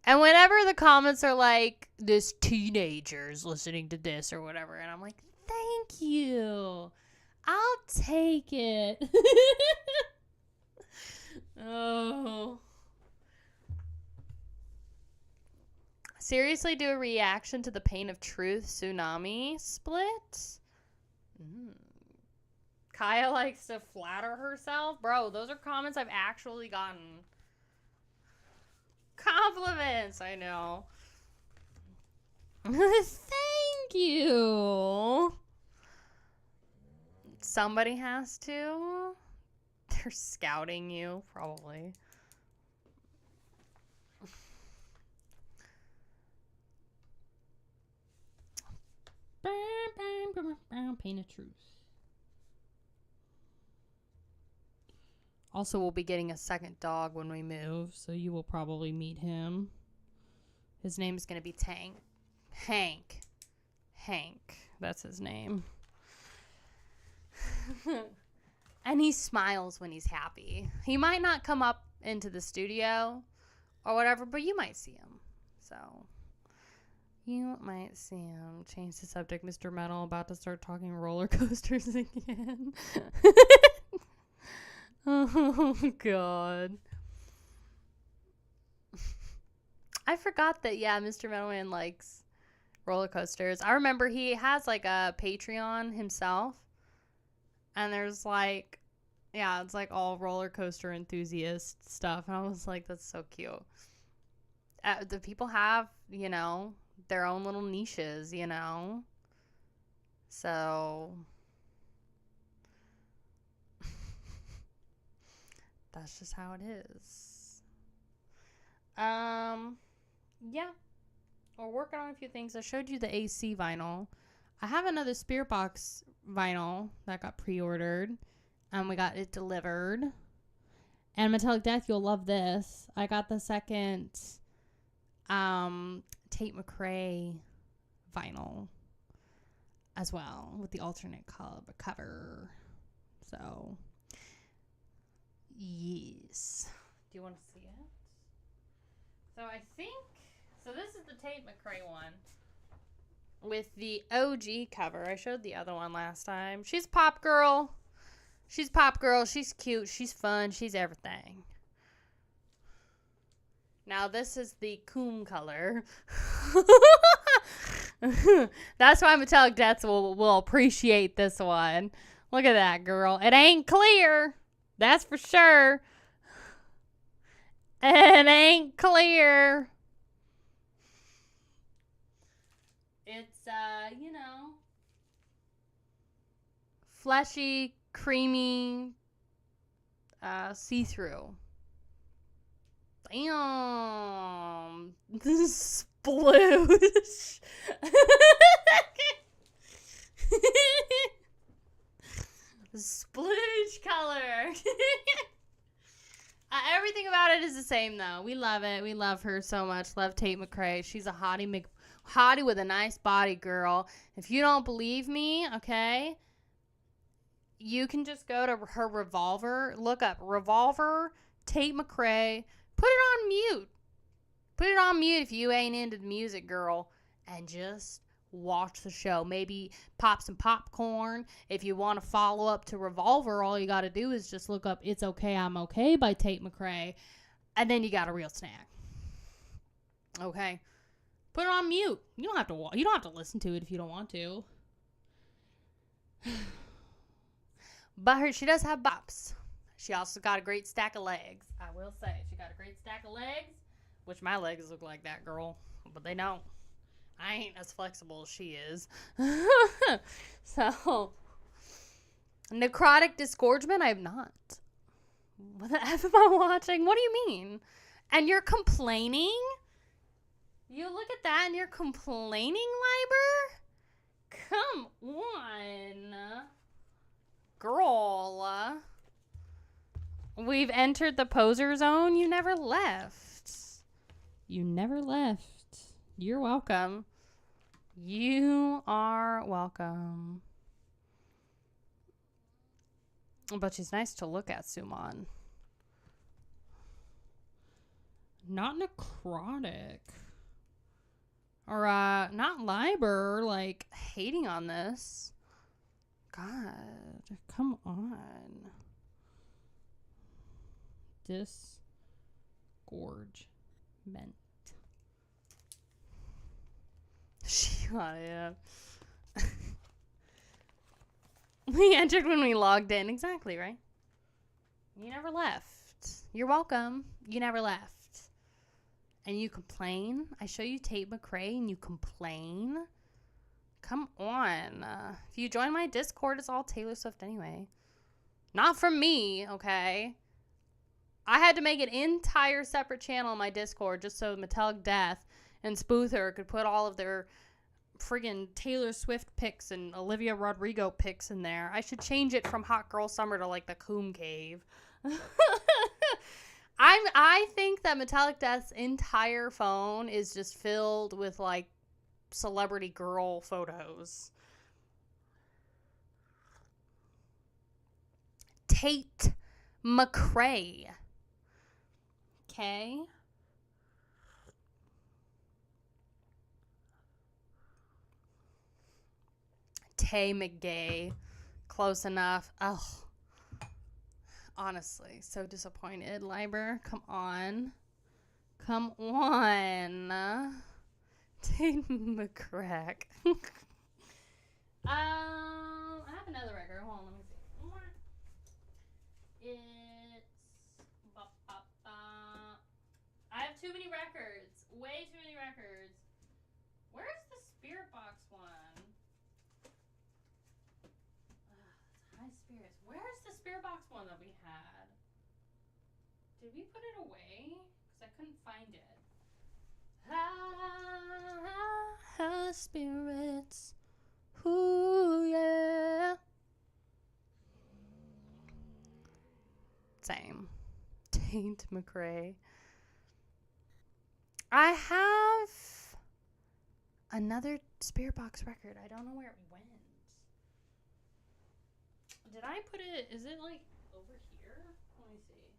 And whenever the comments are like, this teenager's listening to this or whatever, and I'm like, thank you. I'll take it. Oh. Seriously, do a reaction to the Pain of Truth Tsunami split? Kaya likes to flatter herself. Bro, those are comments I've actually gotten. Compliments, I know. Thank you. Somebody has to. They're scouting you, probably. Pain of Truth. Also, we'll be getting a second dog when we move, so you will probably meet him. His name is going to be Hank. That's his name. And he smiles when he's happy. He might not come up into the studio or whatever, but you might see him. So, You might see him. Change the subject, Mr. Metal. About to start talking roller coasters again. Oh, God. I forgot that, yeah, Mr. Metalman likes roller coasters. I remember he has, like, a Patreon himself. And there's, like, yeah, it's, like, all roller coaster enthusiast stuff. And I was like, that's so cute. The people have, you know, their own little niches, you know? So that's just how it is. Yeah. We're working on a few things. I showed you the AC vinyl. I have another Spirit Box vinyl that got pre-ordered. And we got it delivered. And Metallic Death, you'll love this. I got the second Tate McRae vinyl as well with the alternate cover. So, yes. Do you want to see it? So I think, so this is the Tate McRae one with the OG cover. I showed the other one last time. She's pop girl. She's pop girl. She's cute. She's fun. She's everything. Now this is the coom color. That's why Metallic Deaths will appreciate this one. Look at that, girl. It ain't clear. That's for sure. It ain't clear. It's, you know, fleshy, creamy, see-through. Damn. This sploosh. Sploosh color. Everything about it is the same, though. We love it. We love her so much. Love Tate McRae. She's a hottie with a nice body, girl. If you don't believe me, okay, you can just go to her Revolver. Look up Revolver, Tate McRae. Put it on mute. Put it on mute if you ain't into the music, girl. And just watch the show. Maybe pop some popcorn. If you want to follow up to Revolver, all you got to do is just look up It's Okay, I'm Okay by Tate McRae. And then you got a real snack. Okay? Put it on mute. You don't have to listen to it if you don't want to. But she does have bops. She also got a great stack of legs. I will say. She got a great stack of legs. Which my legs look like that, girl. But they don't. I ain't as flexible as she is. So. Necrotic disgorgement? I have not. What the F am I watching? What do you mean? And you're complaining? You look at that and you're complaining, Liber? Come on. Girl. We've entered the poser zone. You never left. You never left. You're welcome. You are welcome. But she's nice to look at, Suman. Not necrotic. Or, not Liber, like, hating on this. God, come on. Disgorgement. She got it. We entered when we logged in. Exactly, right? You never left. You're welcome. You never left. And you complain? I show you Tate McRae and you complain? Come on. If you join my Discord, it's all Taylor Swift anyway. Not from me, okay? I had to make an entire separate channel on my Discord just so Metallic Death and Spoother could put all of their friggin' Taylor Swift pics and Olivia Rodrigo pics in there. I should change it from Hot Girl Summer to like the Coombe Cave. I think that Metallic Death's entire phone is just filled with like celebrity girl photos. Tate McRae. Okay. Tay McGay. Close enough. Oh, honestly, so disappointed. Liber, come on. Come on. Tay McCrack. I have another record. Hold on, let me see. I have too many records. Way too many records. Where's the Spirit Box one? That's High Spirits. Where's the Spirit Box one that we had? Did we put it away? Because I couldn't find it. High Spirits. Ooh, yeah. Same. Taint McRae. I have another Spirit Box record. I don't know where it went. Did I put it? Is it like over here? Let me see.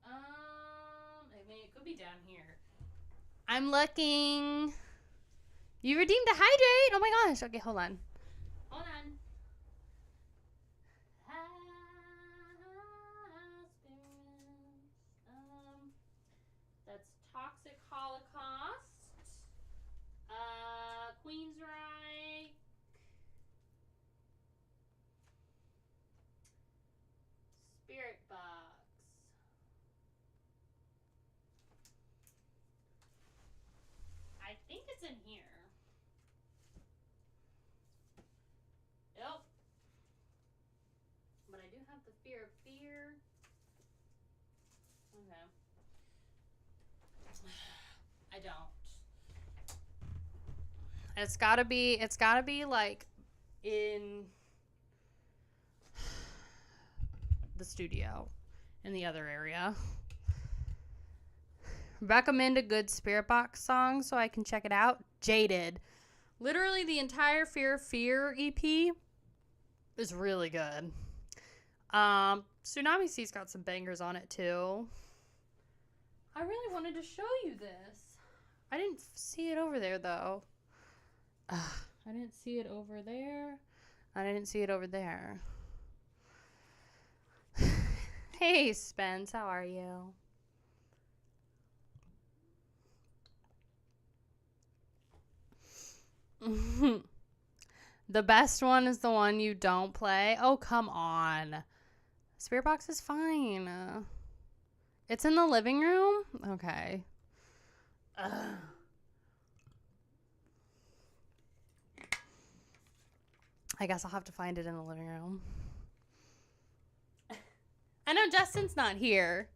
I mean, it could be down here. I'm looking. You redeemed a hydrate. Oh my gosh. Okay, hold on. Hold on. That's Toxic Holocaust. Queensryche. Spirit Box. I think it's in here. Yep. But I do have the Fear of Fear. Okay. I don't. It's gotta be like in the studio in the other area. Recommend a good Spirit Box song so I can check it out. Jaded. Literally the entire Fear of Fear EP is really good. Tsunami Sea's got some bangers on it too. I really wanted to show you this. I didn't see it over there though. I didn't see it over there. I didn't see it over there. Hey Spence, how are you? The best one is the one you don't play. Oh, come on. Spirit Box is fine. It's in the living room? Okay. Ugh. I guess I'll have to find it in the living room. I know Justin's not here.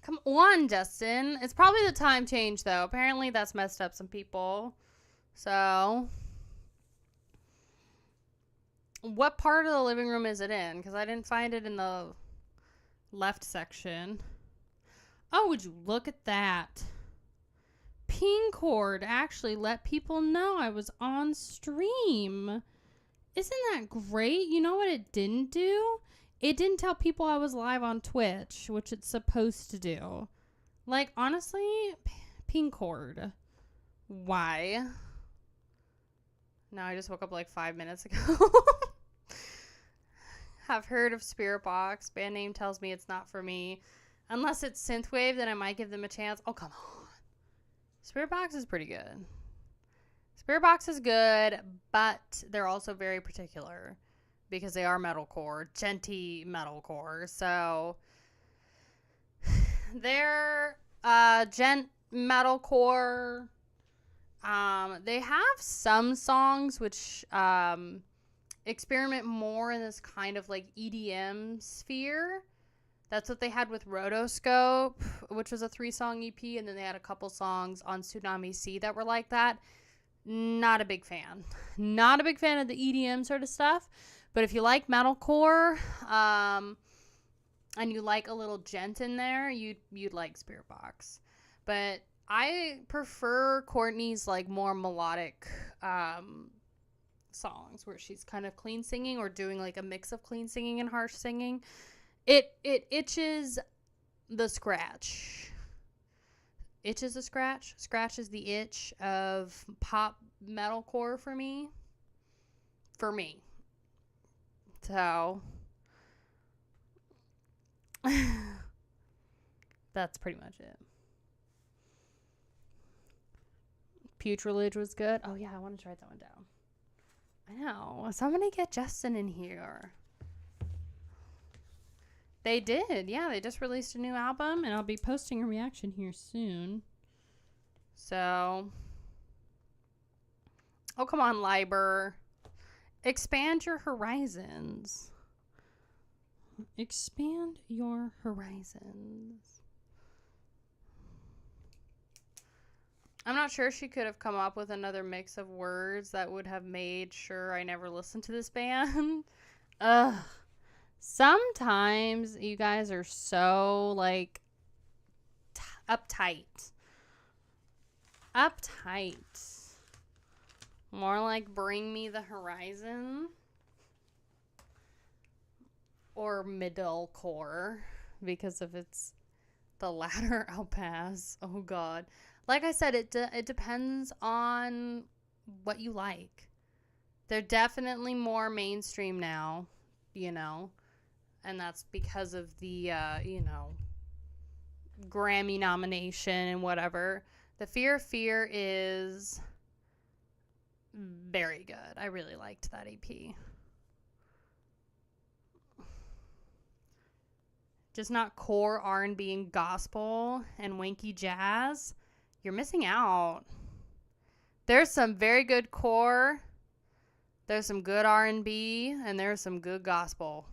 Come on, Justin. It's probably the time change, though. Apparently that's messed up some people. So, what part of the living room is it in? Because I didn't find it in the left section. Oh, would you look at that? Ping cord actually let people know I was on stream. Isn't that great? You know what it didn't do? It didn't tell people I was live on Twitch, which it's supposed to do. Like, honestly, ping cord. Why? No, I just woke up like 5 minutes ago. Have heard of Spirit Box. Band name tells me it's not for me. Unless it's synthwave, then I might give them a chance. Oh, come on. Spirit Box is pretty good. Spirit Box is good, but they're also very particular because they are metalcore, genty metalcore. So they're gent metalcore. They have some songs which experiment more in this kind of like EDM sphere. That's what they had with Rotoscope, which was a 3-song EP, and then they had a couple songs on Tsunami Sea that were like that. Not a big fan. Not a big fan of the EDM sort of stuff. But if you like metalcore, and you like a little gent in there, you'd like Spirit Box. But I prefer Courtney's like more melodic songs where she's kind of clean singing or doing like a mix of clean singing and harsh singing. It itches the scratch. Itches the scratch. Scratch is the itch of pop metalcore for me. for me. So that's pretty much it. Putrilage was good. Oh yeah, I want to write that one down. I know. Somebody get Justin in here. They did. Yeah, they just released a new album, and I'll be posting a reaction here soon. So, oh, come on, Liber. Expand your horizons. Expand your horizons. I'm not sure she could have come up with another mix of words that would have made sure I never listened to this band. Ugh. Sometimes you guys are so, like, uptight. Uptight. More like Bring Me the Horizon. Or middle core. Because if it's the latter, I'll pass. Oh, God. Like I said, it depends on what you like. They're definitely more mainstream now, you know. And that's because of the, Grammy nomination and whatever. The Fear of Fear is very good. I really liked that EP. Just not core R&B and gospel and wanky jazz. You're missing out. There's some very good core. There's some good R&B, and there's some good gospel.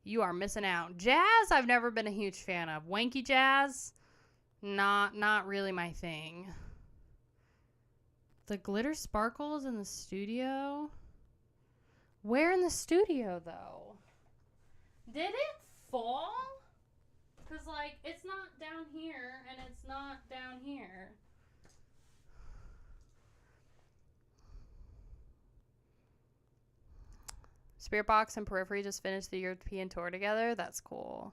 You are missing out. Jazz, I've never been a huge fan of. Wanky jazz, not really my thing. The glitter sparkles in the studio. Where in the studio, though? Did it fall? Because, like, it's not down here, and it's not down here. Spirit Box and Periphery just finished the European tour together. That's cool.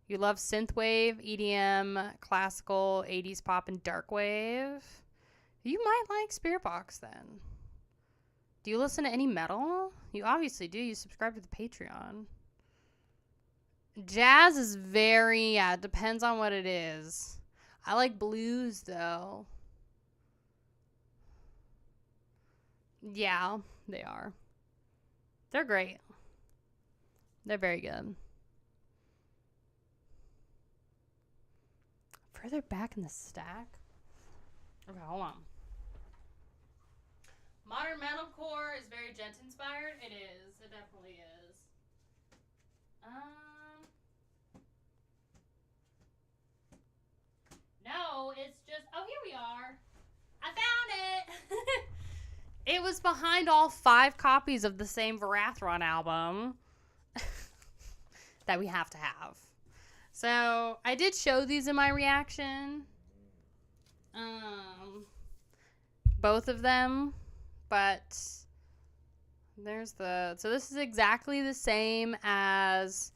You love synthwave, EDM, classical, 80s pop, and dark wave. You might like Spirit Box then. Do you listen to any metal? You obviously do. You subscribe to the Patreon. Jazz is very, it depends on what it is. I like blues, though. Yeah, they are. They're great. They're very good. Further back in the stack? Okay, hold on. Modern metalcore is very gent inspired. It is. It definitely is. No, it's just... Oh, here we are. I found it. It was behind all 5 copies of the same Varathron album that we have to have. So, I did show these in my reaction. Both of them. But there's the... So, this is exactly the same as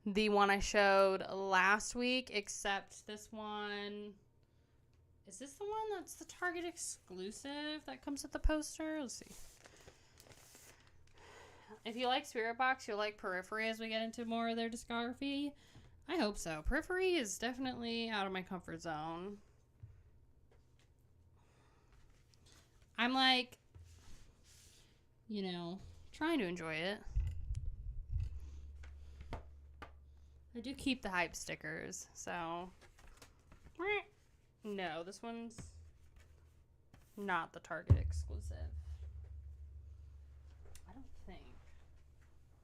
the one I showed last week, except this one... Is this the one that's the Target exclusive that comes with the poster? Let's see. If you like Spirit Box, you'll like Periphery as we get into more of their discography. I hope so. Periphery is definitely out of my comfort zone. I'm like, trying to enjoy it. I do keep the hype stickers, so... No, this one's not the Target exclusive. I don't think.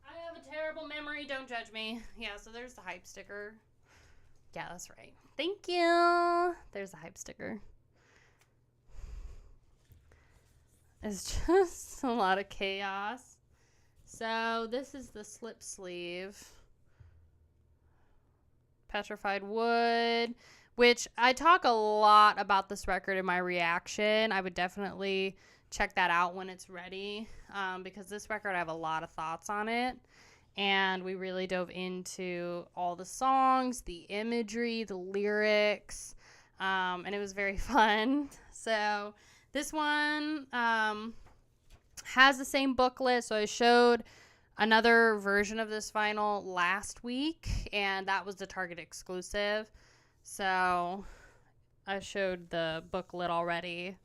I have a terrible memory. Don't judge me. Yeah, so there's the hype sticker. Yeah, that's right. Thank you. There's the hype sticker. It's just a lot of chaos. So this is the slip sleeve. Petrified Wood. Which I talk a lot about this record in my reaction. I would definitely check that out when it's ready. Because this record, I have a lot of thoughts on it. And we really dove into all the songs, the imagery, the lyrics. And it was very fun. So this one, Has the same booklet. So I showed another version of this vinyl last week, and that was the Target exclusive. So I showed the booklet already.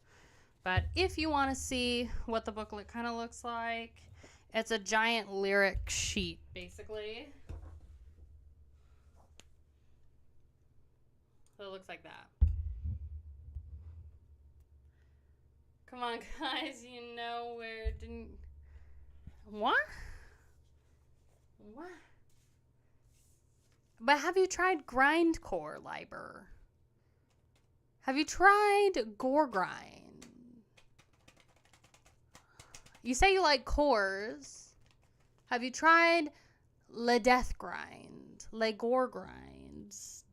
But if you want to see what the booklet kind of looks like, it's a giant lyric sheet, basically. So it looks like that. Come on, guys. You know where didn't... What? What? But have you tried grindcore, Liber? Have you tried gore grind? You say you like cores. Have you tried Le Death Grind? Le Gore Grinds?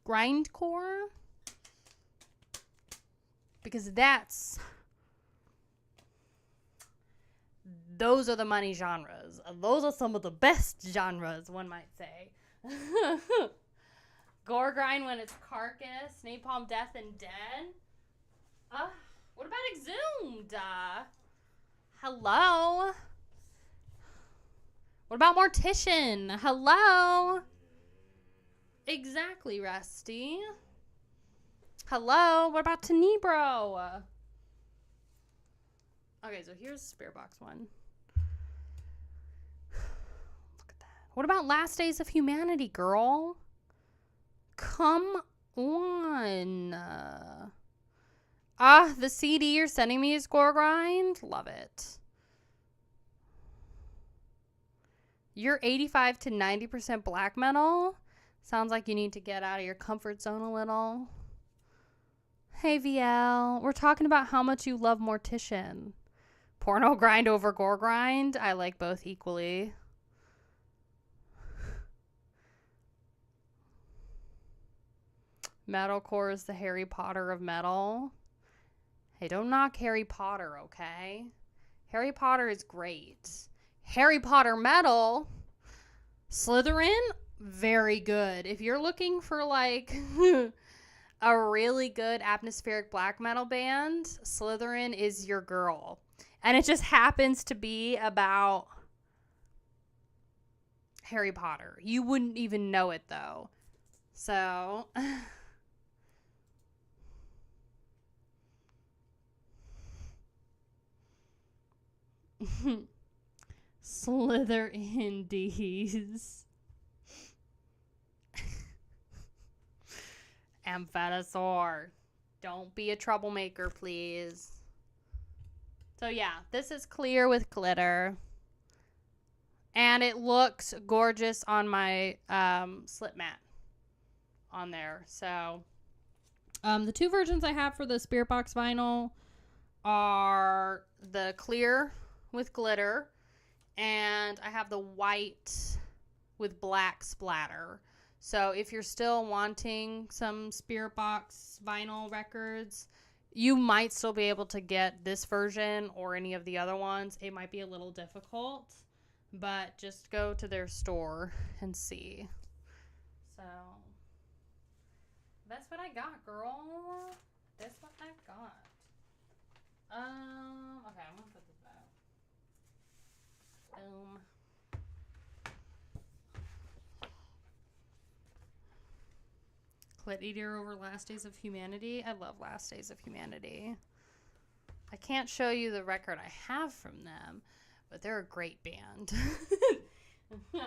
Grindcore? Because those are the money genres. Those are some of the best genres, one might say. Gore grind when it's Carcass, Napalm Death, and Dead. What about Exhumed? Hello? What about Mortician? Hello? Exactly, Rusty. Hello? What about Tenebro? Okay, so here's Spirit Box 1. Look at that. What about Last Days of Humanity, girl? Come on. The CD you're sending me is Gore Grind. Love it. You're 85 to 90% black metal. Sounds like you need to get out of your comfort zone a little. Hey, VL. We're talking about how much you love Mortician. Porno grind over gore grind. I like both equally. Metalcore is the Harry Potter of metal. Hey, don't knock Harry Potter, okay? Harry Potter is great. Harry Potter metal. Slytherin, very good. If you're looking for like a really good atmospheric black metal band, Slytherin is your girl. And it just happens to be about Harry Potter. You wouldn't even know it though. So Slither Indies. Amphetasaur. Don't be a troublemaker, please. So yeah, this is clear with glitter. And it looks gorgeous on my slip mat on there. So the two versions I have for the Spirit Box vinyl are the clear with glitter, and I have the white with black splatter. So if you're still wanting some Spirit Box vinyl records, you might still be able to get this version or any of the other ones. It might be a little difficult, but just go to their store and see. So that's what I got, girl. That's what I got. Okay, I'm gonna put this back. Clit Eater over Last Days of Humanity. I love Last Days of Humanity. I can't show you the record I have from them, but they're a great band.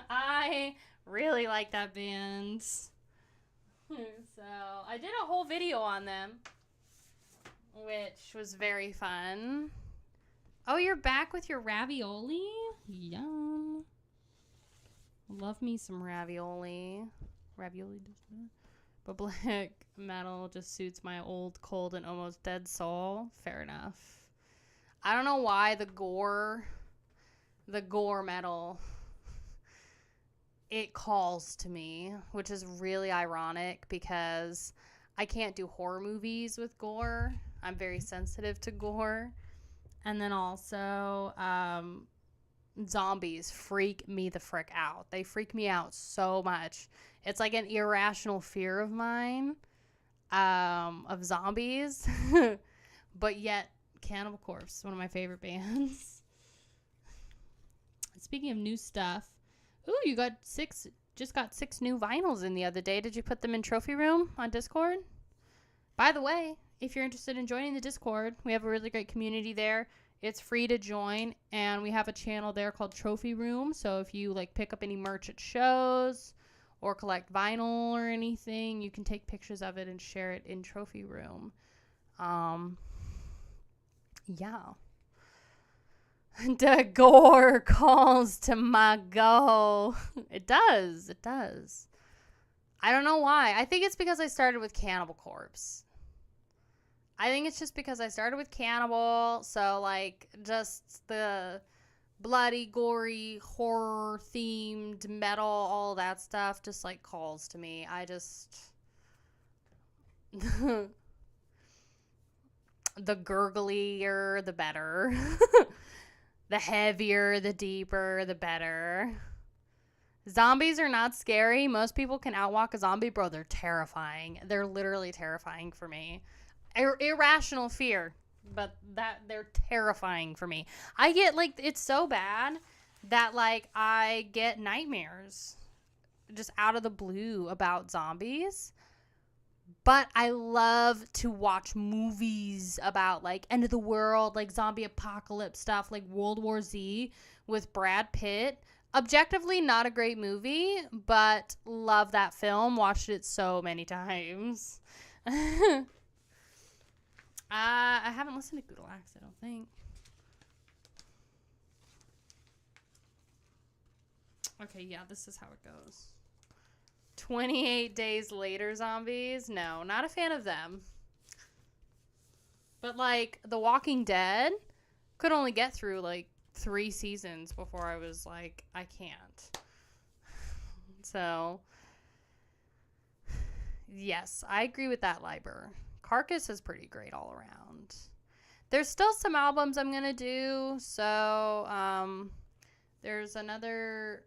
I really like that band. So I did a whole video on them, which was very fun. Oh, you're back with your ravioli? Yum. Love me some ravioli. Ravioli does that. But black metal just suits my old, cold, and almost dead soul. Fair enough. I don't know why the gore metal, it calls to me, which is really ironic because I can't do horror movies with gore. I'm very sensitive to gore. And then also, zombies freak me the frick out. They freak me out so much. It's like an irrational fear of mine, of zombies. But yet Cannibal Corpse, one of my favorite bands. Speaking of new stuff, ooh, you just got 6 new vinyls in the other day. Did you put them in Trophy Room on Discord? By the way, if you're interested in joining the Discord, we have a really great community there. It's free to join, and we have a channel there called Trophy Room. So if you like pick up any merch at shows or collect vinyl or anything, you can take pictures of it and share it in Trophy Room. Yeah. The gore calls to my go. It does. It does. I don't know why. I think it's because I started with Cannibal Corpse. I think it's just because I started with Cannibal. So, like, just the bloody, gory, horror-themed metal, all that stuff just, like, calls to me. I just... the gurglier, the better. The heavier, the deeper, the better. Zombies are not scary. Most people can outwalk a zombie. Bro, they're terrifying. They're literally terrifying for me. Irrational fear, but they're terrifying for me. I get, like, it's so bad that, like, I get nightmares just out of the blue about zombies. But I love to watch movies about, like, end of the world, like, zombie apocalypse stuff, like World War Z with Brad Pitt. Objectively, not a great movie, but love that film. Watched it so many times. I haven't listened to Goodle Axe, I don't think. Okay, yeah, this is how it goes. 28 Days Later zombies? No, not a fan of them. But, like, The Walking Dead could only get through, like, 3 seasons before I was like, I can't. So, yes, I agree with that, Liber. Carcass is pretty great all around. There's still some albums I'm going to do. So, there's another...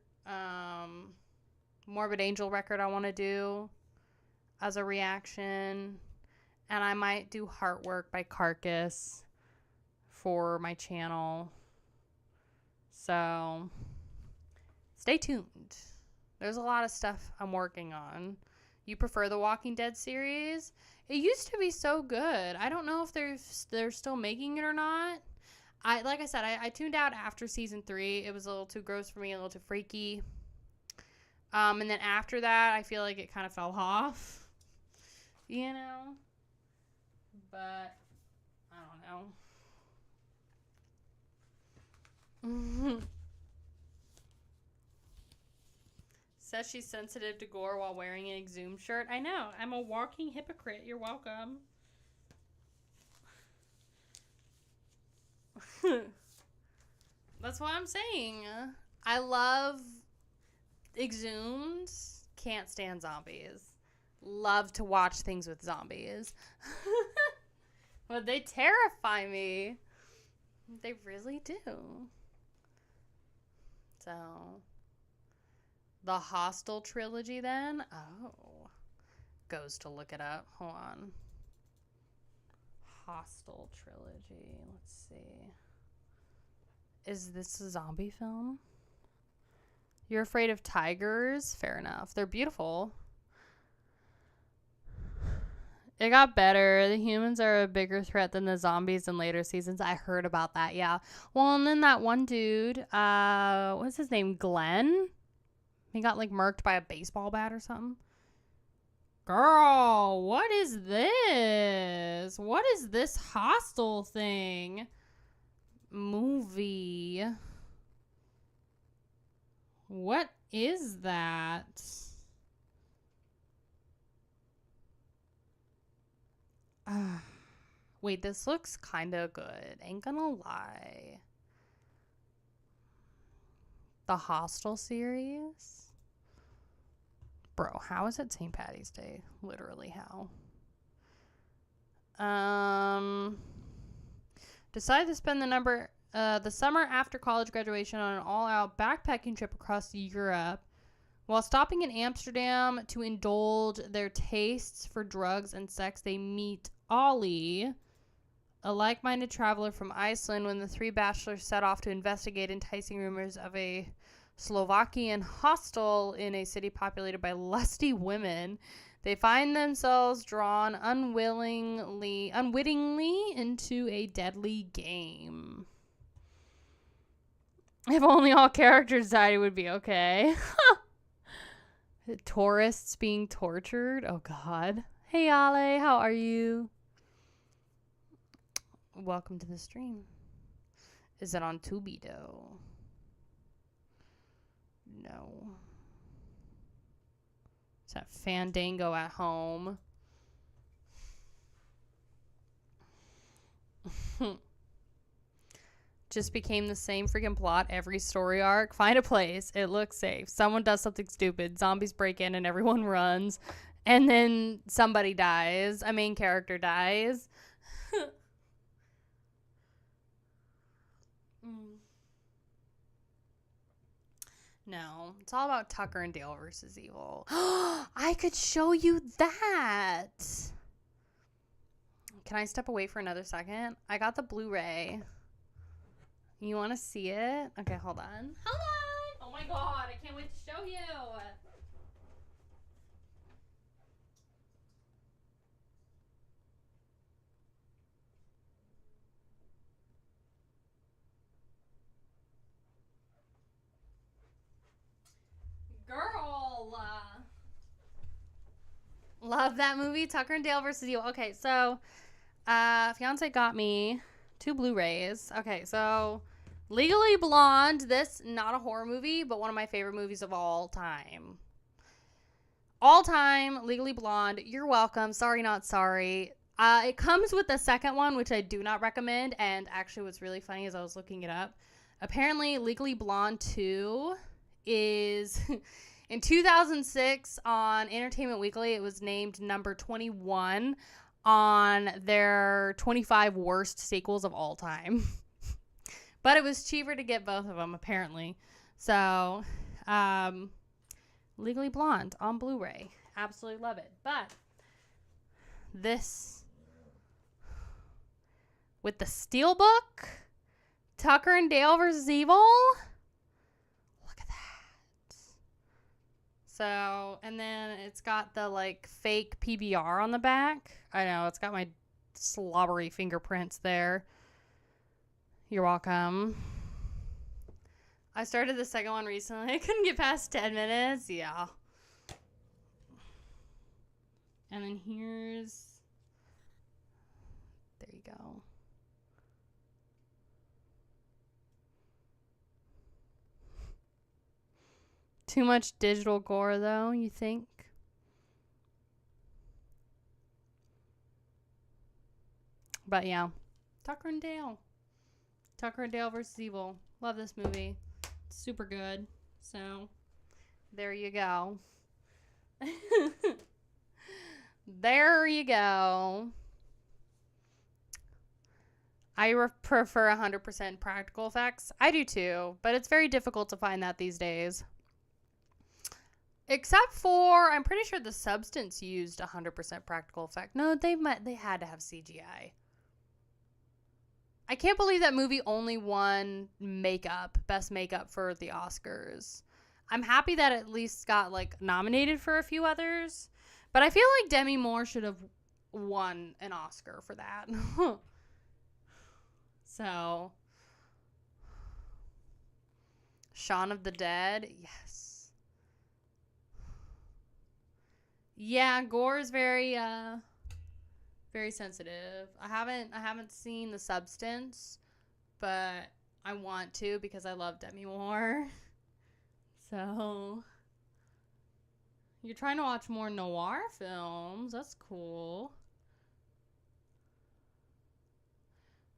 Morbid Angel record I want to do as a reaction, and I might do Heartwork by Carcass for my channel. So stay tuned. There's a lot of stuff I'm working on. You prefer the Walking Dead series? It used to be so good. I don't know if they're still making it or not. Like I said, I tuned out after season 3. It was a little too gross for me, a little too freaky. And then after that, I feel like it kind of fell off, you know, but I don't know. Says she's sensitive to gore while wearing an Exhumed shirt. I know. I'm a walking hypocrite. You're welcome. That's what I'm saying. I love Exhumed. Can't stand zombies. Love to watch things with zombies. But they terrify me. They really do. So, the Hostel trilogy then? Oh. Goes to look it up. Hold on. Hostel trilogy. Let's see. Is this a zombie film? You're afraid of tigers? Fair enough. They're beautiful. It got better. The humans are a bigger threat than the zombies in later seasons. I heard about that, yeah. Well, and then that one dude, what's his name? Glenn? He got, like, murked by a baseball bat or something. Girl, what is this? What is this Hostel thing? Movie. What is that? Wait, this looks kind of good. Ain't gonna lie. The Hostel series? Bro, how is it St. Patty's Day? Literally, how? Decided to spend the summer after college graduation on an all-out backpacking trip across Europe. While stopping in Amsterdam to indulge their tastes for drugs and sex, they meet Ollie, a like-minded traveler from Iceland when the three bachelors set off to investigate enticing rumors of a Slovakian hostel in a city populated by lusty women. They find themselves drawn unwittingly into a deadly game. If only all characters died, it would be okay. Tourists being tortured. Oh, God. Hey, Ale. How are you? Welcome to the stream. Is it on Tubi, though? No. Is that Fandango at home? Just became the same freaking plot every story arc. Find a place. It looks safe. Someone does something stupid. Zombies break in and everyone runs. And then somebody dies. A main character dies. No, it's all about Tucker and Dale versus Evil. I could show you that. Can I step away for another second? I got the Blu-ray. You want to see it? Okay, hold on. Hold on! Oh my God, I can't wait to show you. Girl! Love that movie, Tucker and Dale versus Evil. Okay, so fiance got me 2 Blu-rays. Okay, so Legally Blonde. This, not a horror movie, but one of my favorite movies of all time. All time, Legally Blonde. You're welcome. Sorry, not sorry. It comes with the second one, which I do not recommend. And actually, what's really funny is I was looking it up. Apparently, Legally Blonde 2 is... In 2006, on Entertainment Weekly, it was named number 21 on their 25 worst sequels of all time. But it was cheaper to get both of them, apparently. So, Legally Blonde on Blu-ray. Absolutely love it. But this, with the Steelbook, Tucker and Dale vs. Evil. Look at that. So, and then it's got the, like, fake PBR on the back. I know, it's got my slobbery fingerprints there. You're welcome. I started the second one recently. I couldn't get past 10 minutes. Yeah. And then here's... There you go. Too much digital gore, though, you think? But yeah. Tucker and Dale. Tucker and Dale vs. Evil. Love this movie. It's super good. So, there you go. There you go. I prefer 100% practical effects. I do too, but it's very difficult to find that these days. Except for, I'm pretty sure The Substance used 100% practical effect. No, they had to have CGI. I can't believe that movie only won best makeup for the Oscars. I'm happy that it at least got, like, nominated for a few others. But I feel like Demi Moore should have won an Oscar for that. So, Shaun of the Dead, yes. Yeah, gore is very very sensitive. I haven't seen The Substance, but I want to because I love Demi Moore. So, you're trying to watch more noir films. That's cool.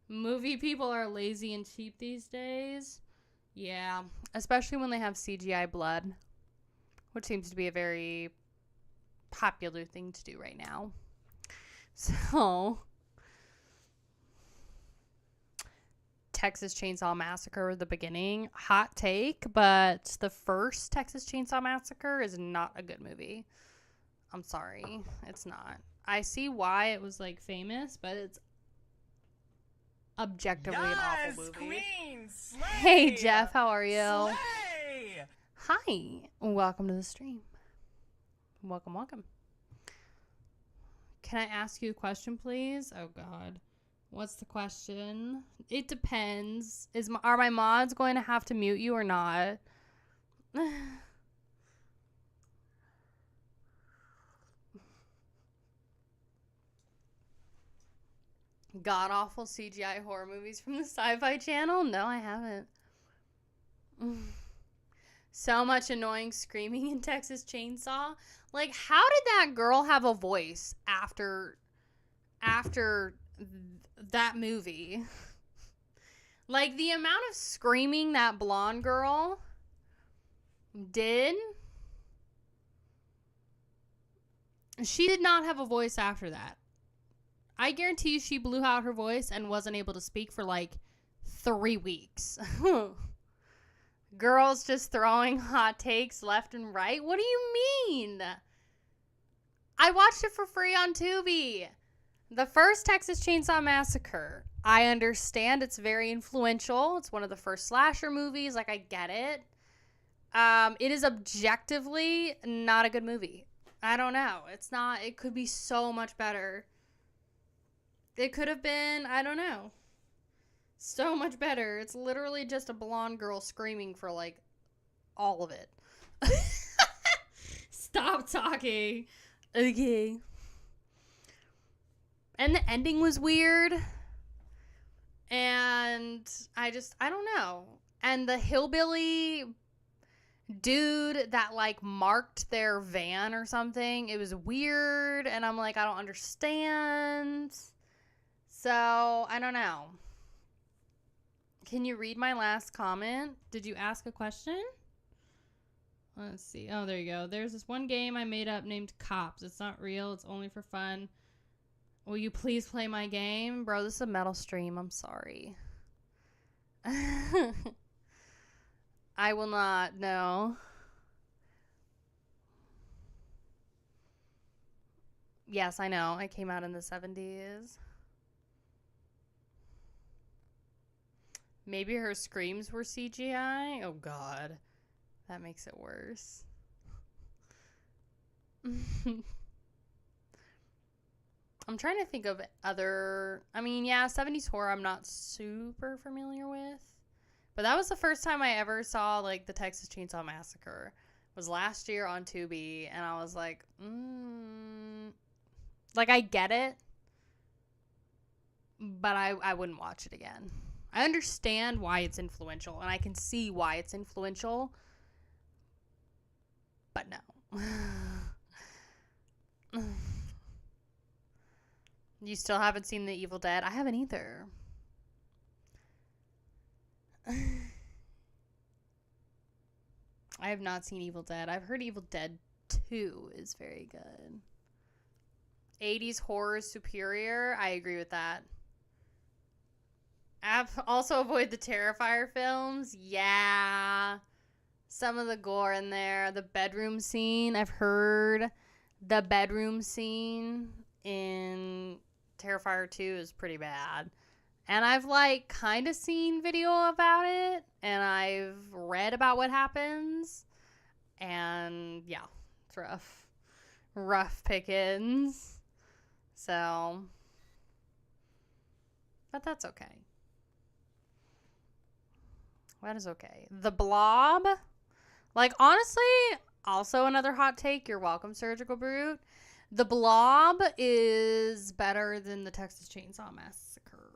Movie people are lazy and cheap these days. Yeah, especially when they have CGI blood, which seems to be a very popular thing to do right now. So, Texas Chainsaw Massacre, the beginning, hot take, but the first Texas Chainsaw Massacre is not a good movie. I'm sorry, it's not. I see why it was, like, famous, but it's objectively an awful movie. Queen, slay! Hey, Jeff, how are you? Slay! Hi, welcome to the stream. Welcome. Can I ask you a question, please? Oh, God. What's the question? It depends. Are my mods going to have to mute you or not? God-awful CGI horror movies from the Sci-Fi Channel? No, I haven't. So much annoying screaming in Texas Chainsaw. Like, how did that girl have a voice after that movie? Like, the amount of screaming that blonde girl did, she did not have a voice after that. I guarantee you she blew out her voice and wasn't able to speak for like 3 weeks. Girls just throwing hot takes left and right. What do you mean? I watched it for free on Tubi. The first Texas Chainsaw Massacre. I understand it's very influential. It's one of the first slasher movies. Like, I get it. It is objectively not a good movie. I don't know. It's not. It could be so much better. It could have been, I don't know, so much better. It's literally just a blonde girl screaming for, like, all of it. Stop talking. Okay. And the ending was weird. And I don't know. And the hillbilly dude that, like, marked their van or something, it was weird. And I'm like, I don't understand. So, I don't know. Can you read my last comment? Did you ask a question? Let's see. Oh, there you go. There's this one game I made up named Cops. It's not real. It's only for fun. Will you please play my game? Bro, this is a metal stream. I'm sorry. I will not. No. Yes, I know. I came out in the 70s. Maybe her screams were CGI? Oh, God. That makes it worse. I'm trying to think of other... I mean, yeah, 70s horror I'm not super familiar with. But that was the first time I ever saw, like, the Texas Chainsaw Massacre. It was last year on Tubi, and I was like, Like, I get it. But I wouldn't watch it again. I understand why it's influential, and I can see why it's influential, but no. You still haven't seen The Evil Dead? I haven't either. I have not seen Evil Dead. I've heard Evil Dead 2 is very good. 80s horror is superior. I agree with that. Also avoid the Terrifier films. Yeah. Some of the gore in there. The bedroom scene. I've heard the bedroom scene in Terrifier 2 is pretty bad. And I've, like, kind of seen video about it. And I've read about what happens. And, yeah. It's rough. Rough pickings. So. But that's okay. That is okay. The Blob. Like, honestly, also another hot take. You're welcome, Surgical Brute. The Blob is better than the Texas Chainsaw Massacre.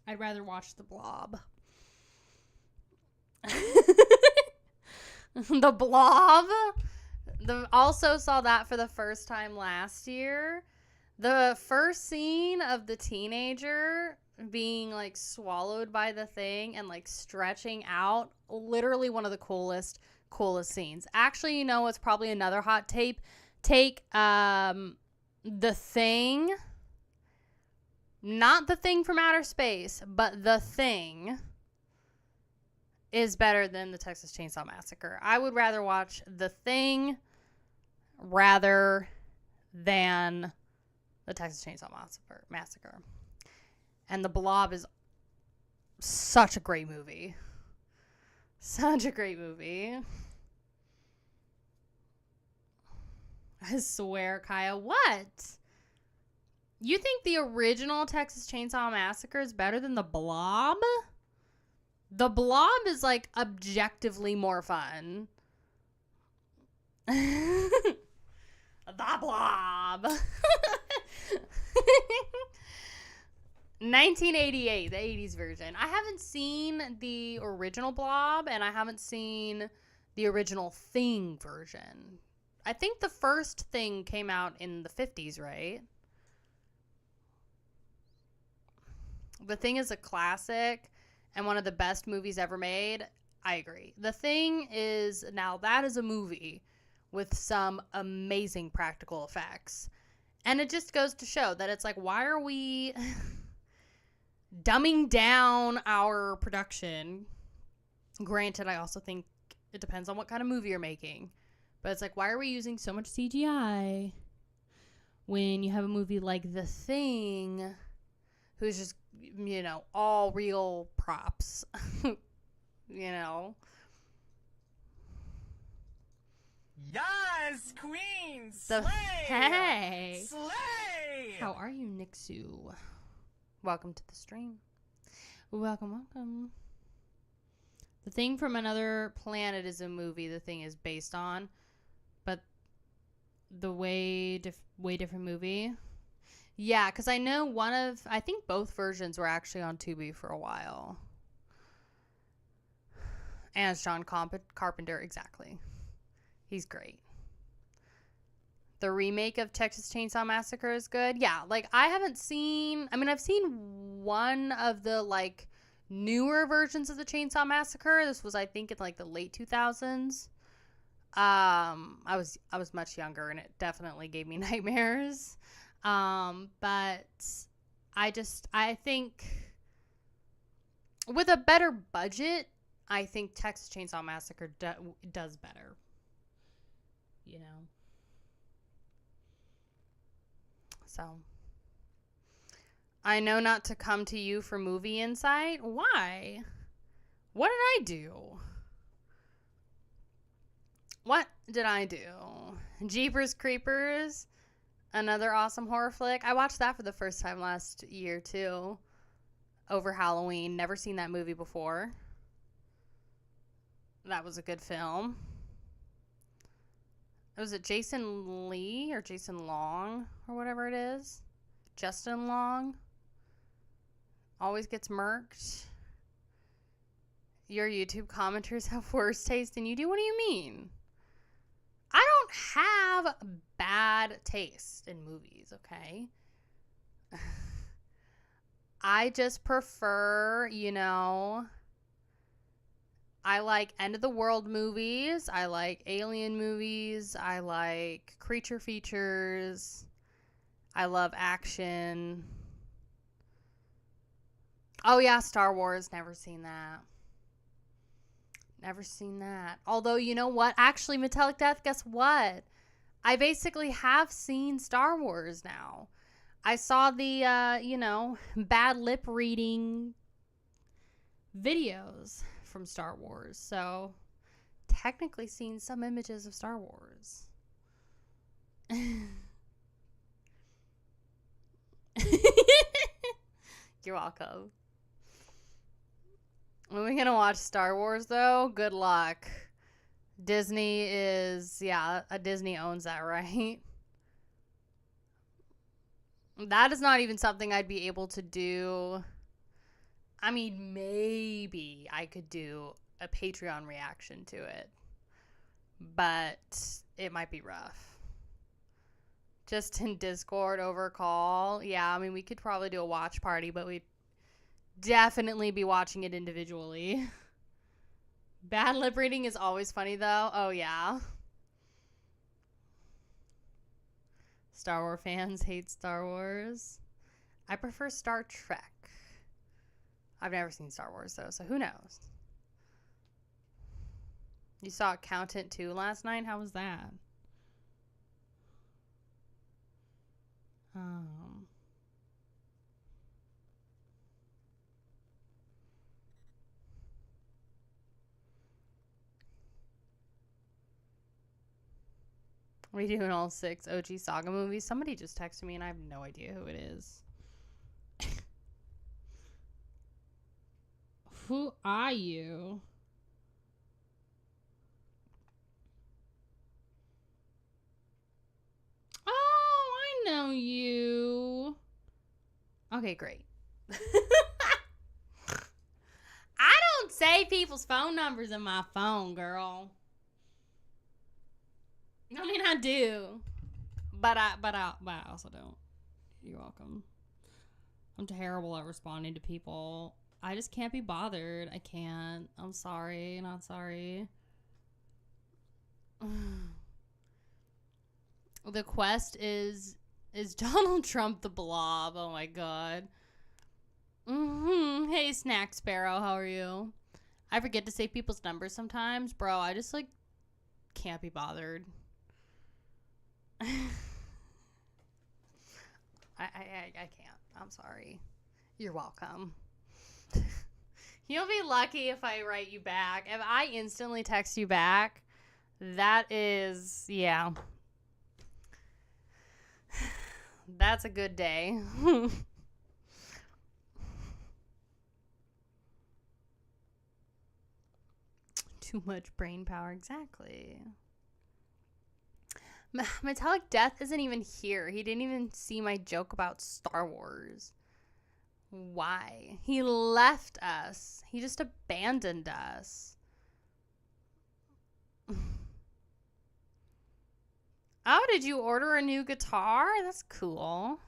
I'd rather watch The Blob. The Blob. Also saw that for the first time last year. The first scene of the teenager being, like, swallowed by the thing and, like, stretching out, literally one of the coolest scenes. Actually, you know what's probably another hot take? The Thing. Not The Thing from Outer Space, but The Thing is better than the Texas Chainsaw Massacre. I would rather watch The Thing rather than The Texas Chainsaw Massacre. And The Blob is such a great movie. Such a great movie. I swear, Kaya, what? You think the original Texas Chainsaw Massacre is better than The Blob? The Blob is, like, objectively more fun. The Blob. 1988, the 80s version. I haven't seen the original Blob, and I haven't seen the original Thing version. I think the first Thing came out in the 50s, right? The Thing is a classic and one of the best movies ever made. I agree. The Thing is, now that is a movie with some amazing practical effects. And it just goes to show that it's like, why are we dumbing down our production? Granted, I also think it depends on what kind of movie you're making. But it's like, why are we using so much CGI when you have a movie like The Thing, who's just, you know, all real props, you know? Yes, queen! So, Slay! hey! Slay! How are you, Nixu? Welcome to the stream. Welcome. The Thing from Another Planet is a movie The Thing is based on, but the way different movie. Yeah, because I know I think both versions were actually on Tubi for a while. And it's John Carpenter, exactly. He's great. The remake of Texas Chainsaw Massacre is good. Yeah, like I've seen one of the like newer versions of the Chainsaw Massacre. This was, I think, in like the late 2000s. I was much younger, and it definitely gave me nightmares. But I think with a better budget, I think Texas Chainsaw Massacre does better. You know? So, I know not to come to you for movie insight. Why? What did I do? What did I do? Jeepers Creepers, another awesome horror flick. I watched that for the first time last year, too. Over Halloween. Never seen that movie before. That was a good film. Was it Jason Lee or Jason Long or whatever it is? Justin Long. Always gets murked. Your YouTube commenters have worse taste than you do? What do you mean? I don't have bad taste in movies, okay? I just prefer, you know, I like end of the world movies. I like alien movies. I like creature features. I love action. Oh yeah, Star Wars. Never seen that. Never seen that. Although, you know what? Actually, Metallic Death, guess what? I basically have seen Star Wars now. I saw the, bad lip reading videos from Star Wars. So, technically seen some images of Star Wars. You're welcome. When we gonna watch Star Wars, though, good luck. Disney Disney owns that, right? That is not even something I'd be able to do. I mean, maybe I could do a Patreon reaction to it, but it might be rough. Just in Discord over call. Yeah, I mean, we could probably do a watch party, but we'd definitely be watching it individually. Bad lip reading is always funny, though. Oh, yeah. Star Wars fans hate Star Wars. I prefer Star Trek. I've never seen Star Wars, though, so who knows? You saw Accountant 2 last night? How was that? Um, we doing all 6 OG Saga movies? Somebody just texted me and I have no idea who it is. Who are you? Oh, I know you. Okay, great. I don't save people's phone numbers in my phone, girl. I mean, I do, but I also don't. You're welcome. I'm terrible at responding to people. I just can't be bothered. I can't. I'm sorry. Not sorry. The quest is Donald Trump the Blob. Oh my god. Hey, Snack Sparrow. How are you? I forget to save people's numbers sometimes, bro. I just like can't be bothered. I can't. I'm sorry. You're welcome. You'll be lucky if I write you back. If I instantly text you back, that is, yeah. That's a good day. Too much brain power. Exactly. Metallic Death isn't even here. He didn't even see my joke about Star Wars. Why? He left us. He just abandoned us. Oh, did you order a new guitar? That's cool.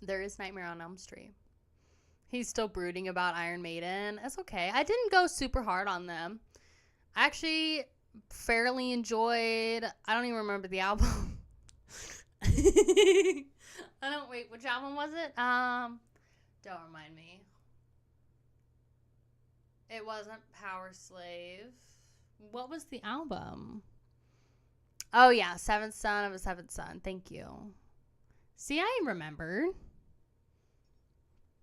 There is Nightmare on Elm Street. He's still brooding about Iron Maiden. That's okay. I didn't go super hard on them. I actually fairly enjoyed... I don't even remember the album. Wait, which album was it? Don't remind me. It wasn't Power Slave. What was the album? Oh, yeah. Seventh Son of a Seventh Son. Thank you. See, I remembered.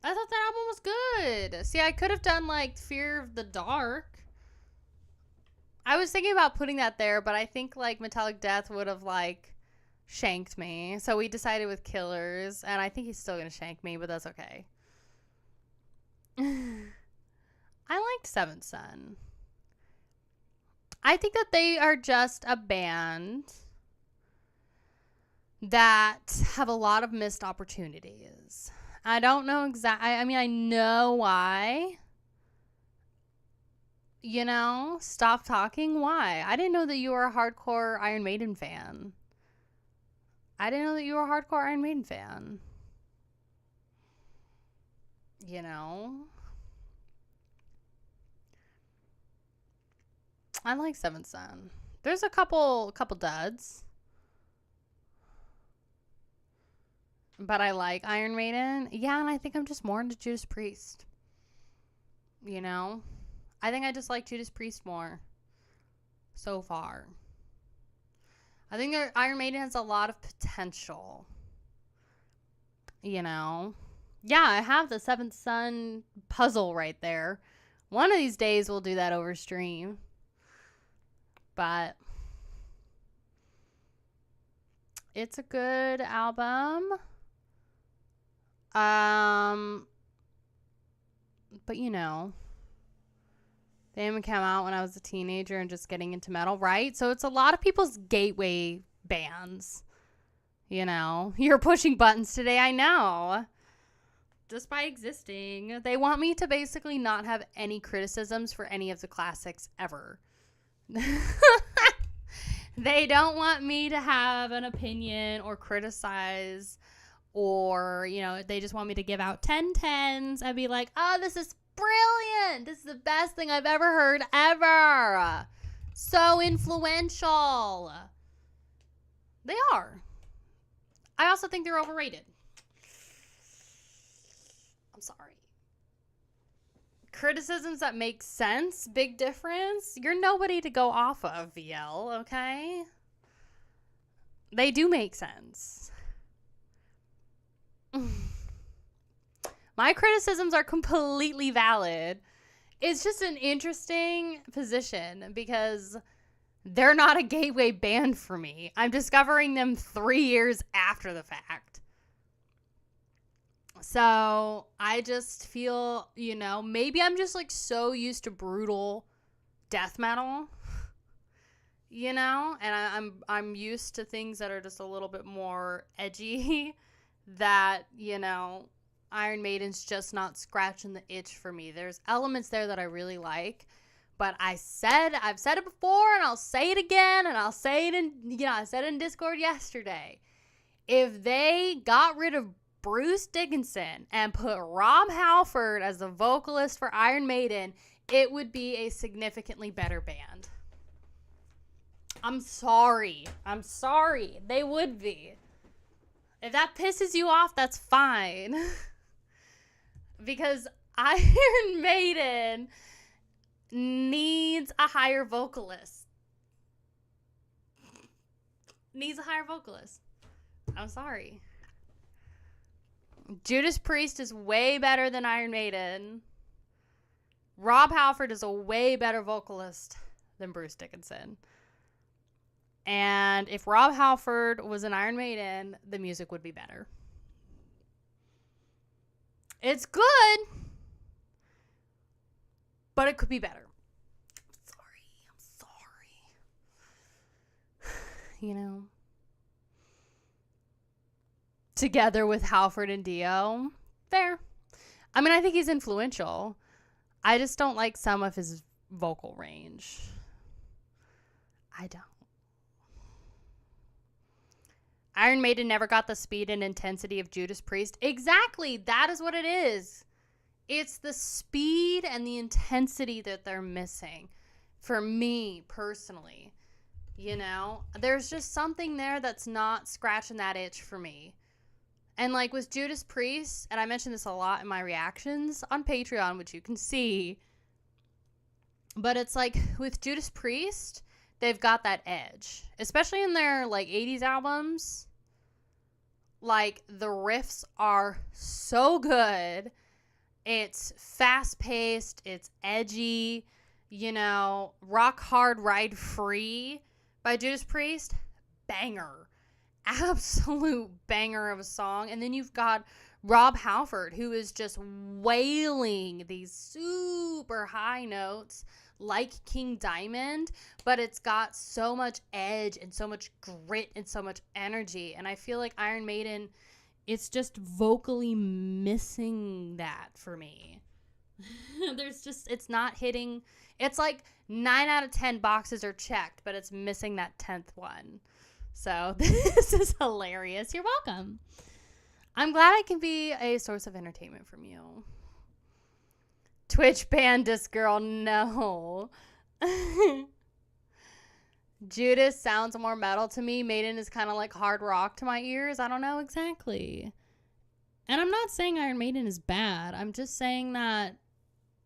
I thought that album was good. See, I could have done, like, Fear of the Dark. I was thinking about putting that there, but I think, like, Metallic Death would have, like, shanked me. So we decided with Killers, and I think he's still going to shank me, but that's okay. I liked Seventh Son. I think that they are just a band that have a lot of missed opportunities. I don't know exactly. I mean, I know why. You know, stop talking. Why? I didn't know that you were a hardcore Iron Maiden fan. I didn't know that you were a hardcore Iron Maiden fan. You know? I like Seventh Son. There's a couple duds. But I like Iron Maiden. Yeah, and I think I'm just more into Judas Priest. You know? I think I just like Judas Priest more. So far. I think Iron Maiden has a lot of potential. You know? Yeah, I have the Seventh Son puzzle right there. One of these days we'll do that over stream. But it's a good album. But you know, they didn't come out when I was a teenager and just getting into metal, right? So it's a lot of people's gateway bands. You know, you're pushing buttons today, I know. Just by existing. They want me to basically not have any criticisms for any of the classics ever. They don't want me to have an opinion or criticize, or, you know, they just want me to give out 10 tens and be like, oh, this is brilliant. This is the best thing I've ever heard ever. So influential. They are. I also think they're overrated. I'm sorry. criticisms that make sense, big difference. You're nobody to go off of, VL, okay? They do make sense. My criticisms are completely valid. It's just an interesting position because they're not a gateway band for me. I'm discovering them 3 years after the fact. So I just feel, maybe I'm just like so used to brutal death metal, and I'm used to things that are just a little bit more edgy that, Iron Maiden's just not scratching the itch for me. There's elements there that I really like, but I've said it before and I'll say it again and I'll say it I said it in Discord yesterday. If they got rid of Bruce Dickinson and put Rob Halford as the vocalist for Iron Maiden, it would be a significantly better band. I'm sorry. They would be. If that pisses you off, that's fine. Because Iron Maiden needs a higher vocalist. I'm sorry. Judas Priest is way better than Iron Maiden. Rob Halford is a way better vocalist than Bruce Dickinson. And if Rob Halford was an Iron Maiden, the music would be better. It's good, but it could be better. I'm sorry. Together with Halford and Dio. Fair. I mean, I think he's influential. I just don't like some of his vocal range. I don't. Iron Maiden never got the speed and intensity of Judas Priest. Exactly. That is what it is. It's the speed and the intensity that they're missing. For me, personally. There's just something there that's not scratching that itch for me. And like with Judas Priest, and I mentioned this a lot in my reactions on Patreon, which you can see. But it's like with Judas Priest, they've got that edge. Especially in their like 80s albums. Like the riffs are so good. It's fast paced. It's edgy. Rock Hard Ride Free by Judas Priest. Banger. Absolute banger of a song. And then you've got Rob Halford, who is just wailing these super high notes like King Diamond, but it's got so much edge and so much grit and so much energy. And I feel like Iron Maiden, it's just vocally missing that for me. It's not hitting. It's like 9 out of 10 boxes are checked, but it's missing that 10th one. So this is hilarious. You're welcome. I'm glad I can be a source of entertainment from you. Twitch banned this girl. No. Judas sounds more metal to me. Maiden is kind of like hard rock to my ears. I don't know exactly. And I'm not saying Iron Maiden is bad. I'm just saying that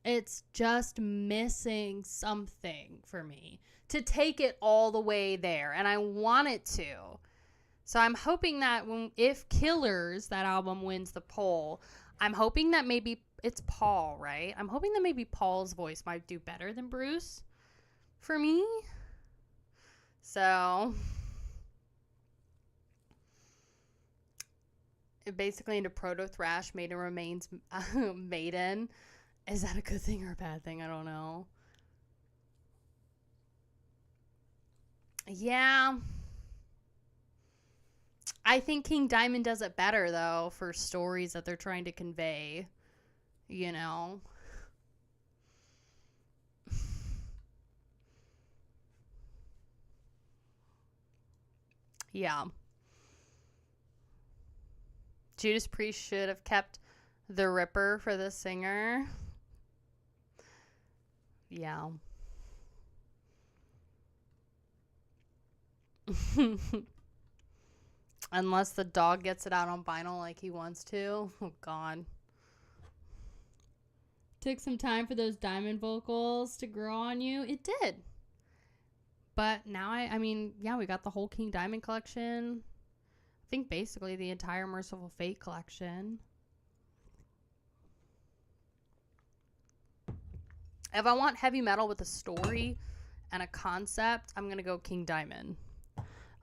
it's just missing something for me to take it all the way there. And I want it to. So I'm hoping that if Killers, that album, wins the poll, I'm hoping that maybe it's Paul, right? I'm hoping that maybe Paul's voice might do better than Bruce for me. So basically into proto thrash, Maiden remains Maiden. Is that a good thing or a bad thing? I don't know. Yeah. I think King Diamond does it better, though, for stories that they're trying to convey, Yeah. Judas Priest should have kept the Ripper for the singer. Yeah. Unless the dog gets it out on vinyl like he wants to. Oh, God. Took some time for those diamond vocals to grow on you. It did. But now, I mean, yeah, we got the whole King Diamond collection. I think basically the entire Merciful Fate collection. If I want heavy metal with a story and a concept, I'm going to go King Diamond.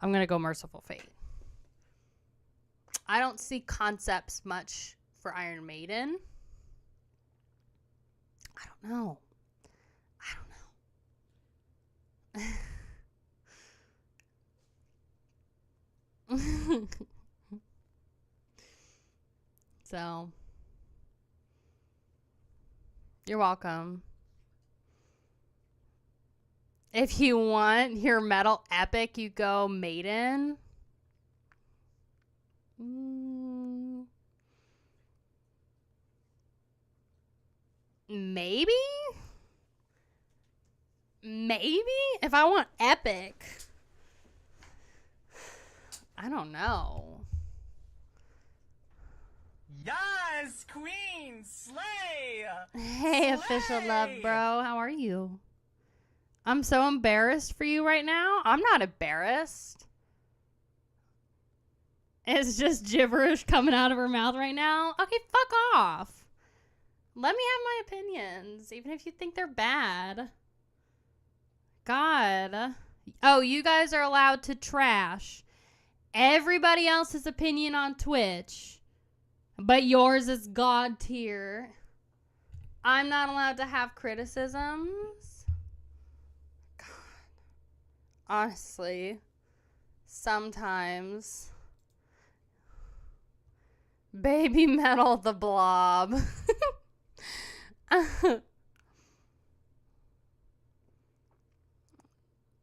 I'm going to go Merciful Fate. I don't see concepts much for Iron Maiden. I don't know. So, you're welcome. If you want your metal epic, you go Maiden. Maybe? If I want epic, I don't know. Yes, queen, slay. Hey, official love, bro. How are you? I'm so embarrassed for you right now. I'm not embarrassed. It's just gibberish coming out of her mouth right now. Okay, fuck off. Let me have my opinions, even if you think they're bad. God. Oh, you guys are allowed to trash everybody else's opinion on Twitch, but yours is God tier. I'm not allowed to have criticisms. God. Honestly, sometimes. Baby Metal the Blob.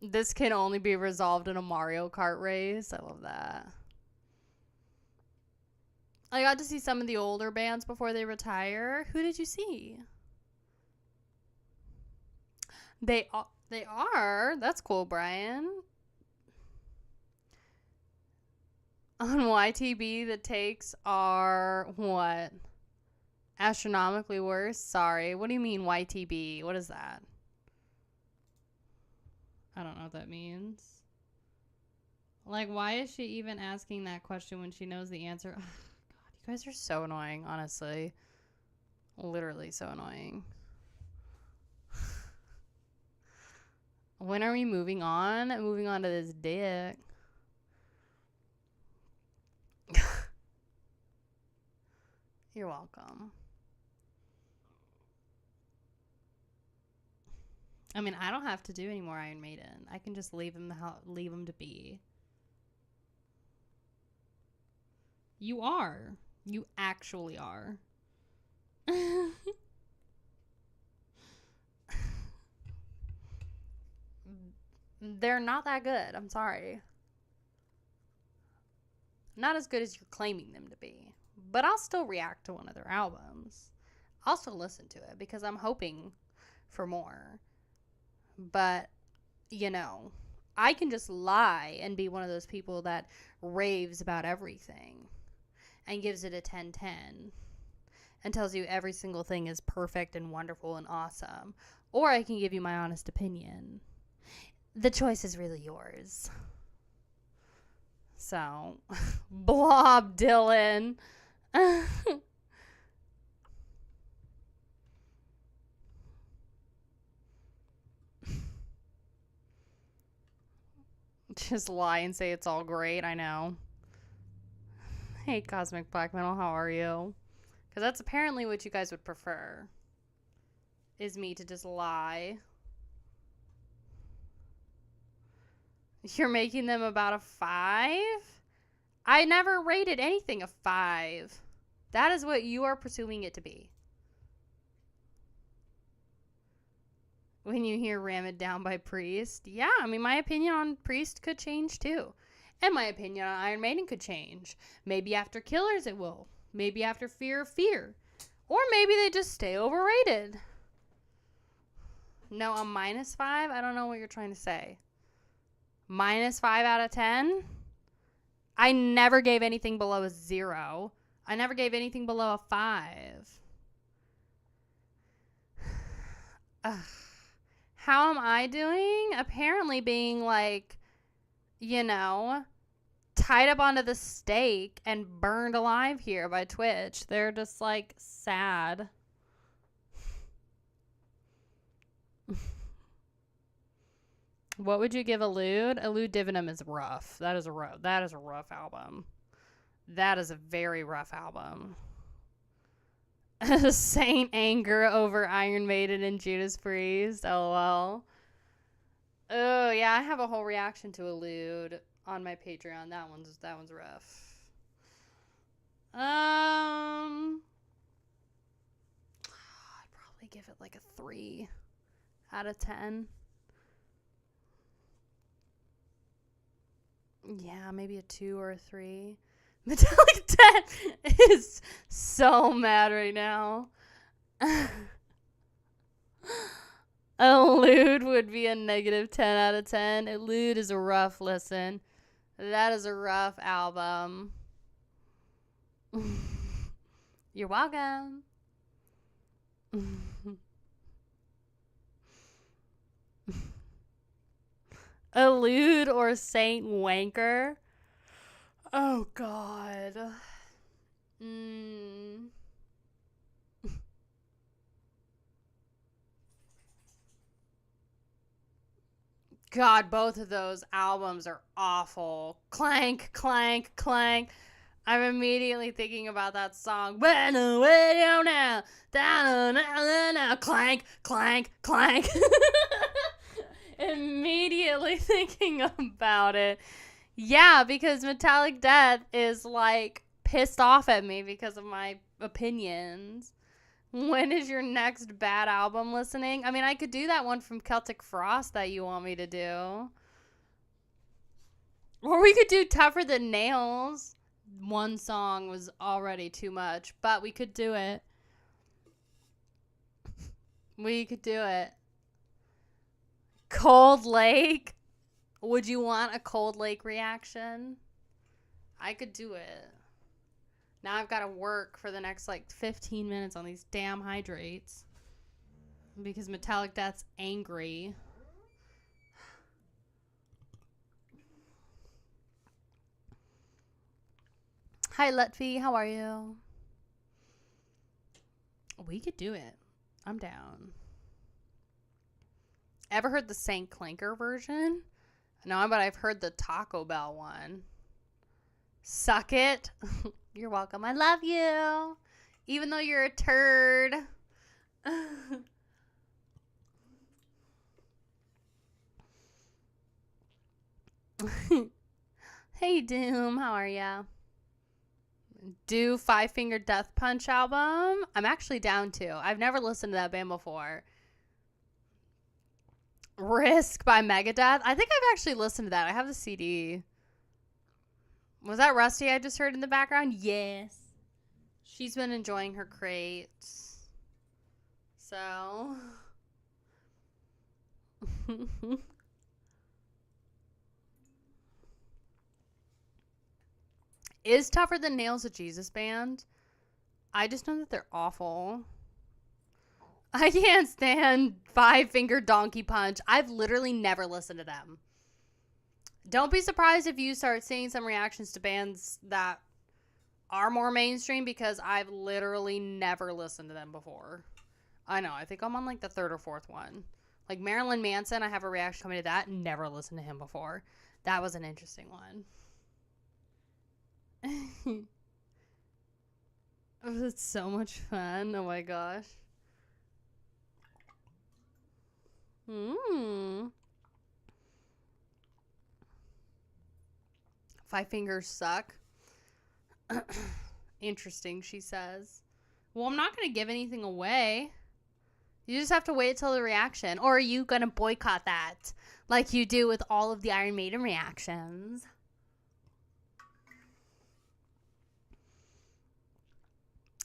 This can only be resolved in a Mario Kart race. I love that. I got to see some of the older bands before they retire. Who did you see? They are. That's cool, Brian. On YTB, the takes are what? Astronomically worse? Sorry. What do you mean YTB? What is that? I don't know what that means. Like, why is she even asking that question when she knows the answer? Oh, God, you guys are so annoying, honestly. Literally so annoying. When are we moving on? Moving on to this dick. You're welcome. I mean, I don't have to do any more Iron Maiden. I can just leave him to be. You are. You actually are. They're not that good. I'm sorry. Not as good as you're claiming them to be. But I'll still react to one of their albums. I'll still listen to it because I'm hoping for more. But, you know, I can just lie and be one of those people that raves about everything and gives it a 10/10 and tells you every single thing is perfect and wonderful and awesome. Or I can give you my honest opinion. The choice is really yours. So, Blob Dylan. Just lie and say it's all great. I know. Hey, Cosmic Black Metal, how are you? Because that's apparently what you guys would prefer. Is me to just lie. You're making them about a 5? I never rated anything a 5. That is what you are pursuing it to be. When you hear Ram It Down by Priest. Yeah, I mean, my opinion on Priest could change too. And my opinion on Iron Maiden could change. Maybe after Killers it will. Maybe after Fear of Fear. Or maybe they just stay overrated. No, a -5? I don't know what you're trying to say. -5 out of 10? I never gave anything below a 0. I never gave anything below a 5. How am I doing? Apparently being like, tied up onto the stake and burned alive here by Twitch. They're just like sad. What would you give Elude? Elude Divinum is rough. That is a rough album. That is a very rough album. Saint anger over Iron Maiden and Judas Priest. LOL. Oh yeah, I have a whole reaction to Elude on my Patreon. That one's rough. I'd probably give it like a 3 out of 10. Yeah, maybe a 2 or a 3. Metallic Death is so mad right now. Elude would be a negative 10 out of 10. Elude is a rough listen. That is a rough album. You're welcome. Elude or Saint Wanker? Oh, God. God, both of those albums are awful. Clank, clank, clank. I'm immediately thinking about that song. Now. Clank, clank, clank. Immediately thinking about it. Yeah, because Metallic Death is like pissed off at me because of my opinions. When is your next bad album listening? I mean, I could do that one from Celtic Frost that you want me to do. Or we could do Tougher Than Nails. One song was already too much, but we could do it. We could do it. Cold Lake. Would you want a Cold Lake reaction? I could do it. Now I've got to work for the next 15 minutes on these damn hydrates. Because Metallic Death's angry. Hi, Lutfi. How are you? We could do it. I'm down. Ever heard the Saint Clanker version? No, but I've heard the Taco Bell one. Suck it. You're welcome. I love you. Even though you're a turd. Hey, Doom. How are ya? Do Five Finger Death Punch album? I'm actually down to. I've never listened to that band before. Risk by Megadeth. I think I've actually listened to that. I have the CD. Was that Rusty I just heard in the background? Yes. She's been enjoying her crates. So. Is Tougher Than Nails a Jesus band? I just know that they're awful. I can't stand Five Finger Donkey Punch. I've literally never listened to them. Don't be surprised if you start seeing some reactions to bands that are more mainstream because I've literally never listened to them before. I know. I think I'm on the third or fourth one. Like Marilyn Manson, I have a reaction coming to that. Never listened to him before. That was an interesting one. It's so much fun. Oh my gosh. Five Fingers suck. Interesting, she says. Well, I'm not going to give anything away. You just have to wait till the reaction. Or are you going to boycott that like you do with all of the Iron Maiden reactions?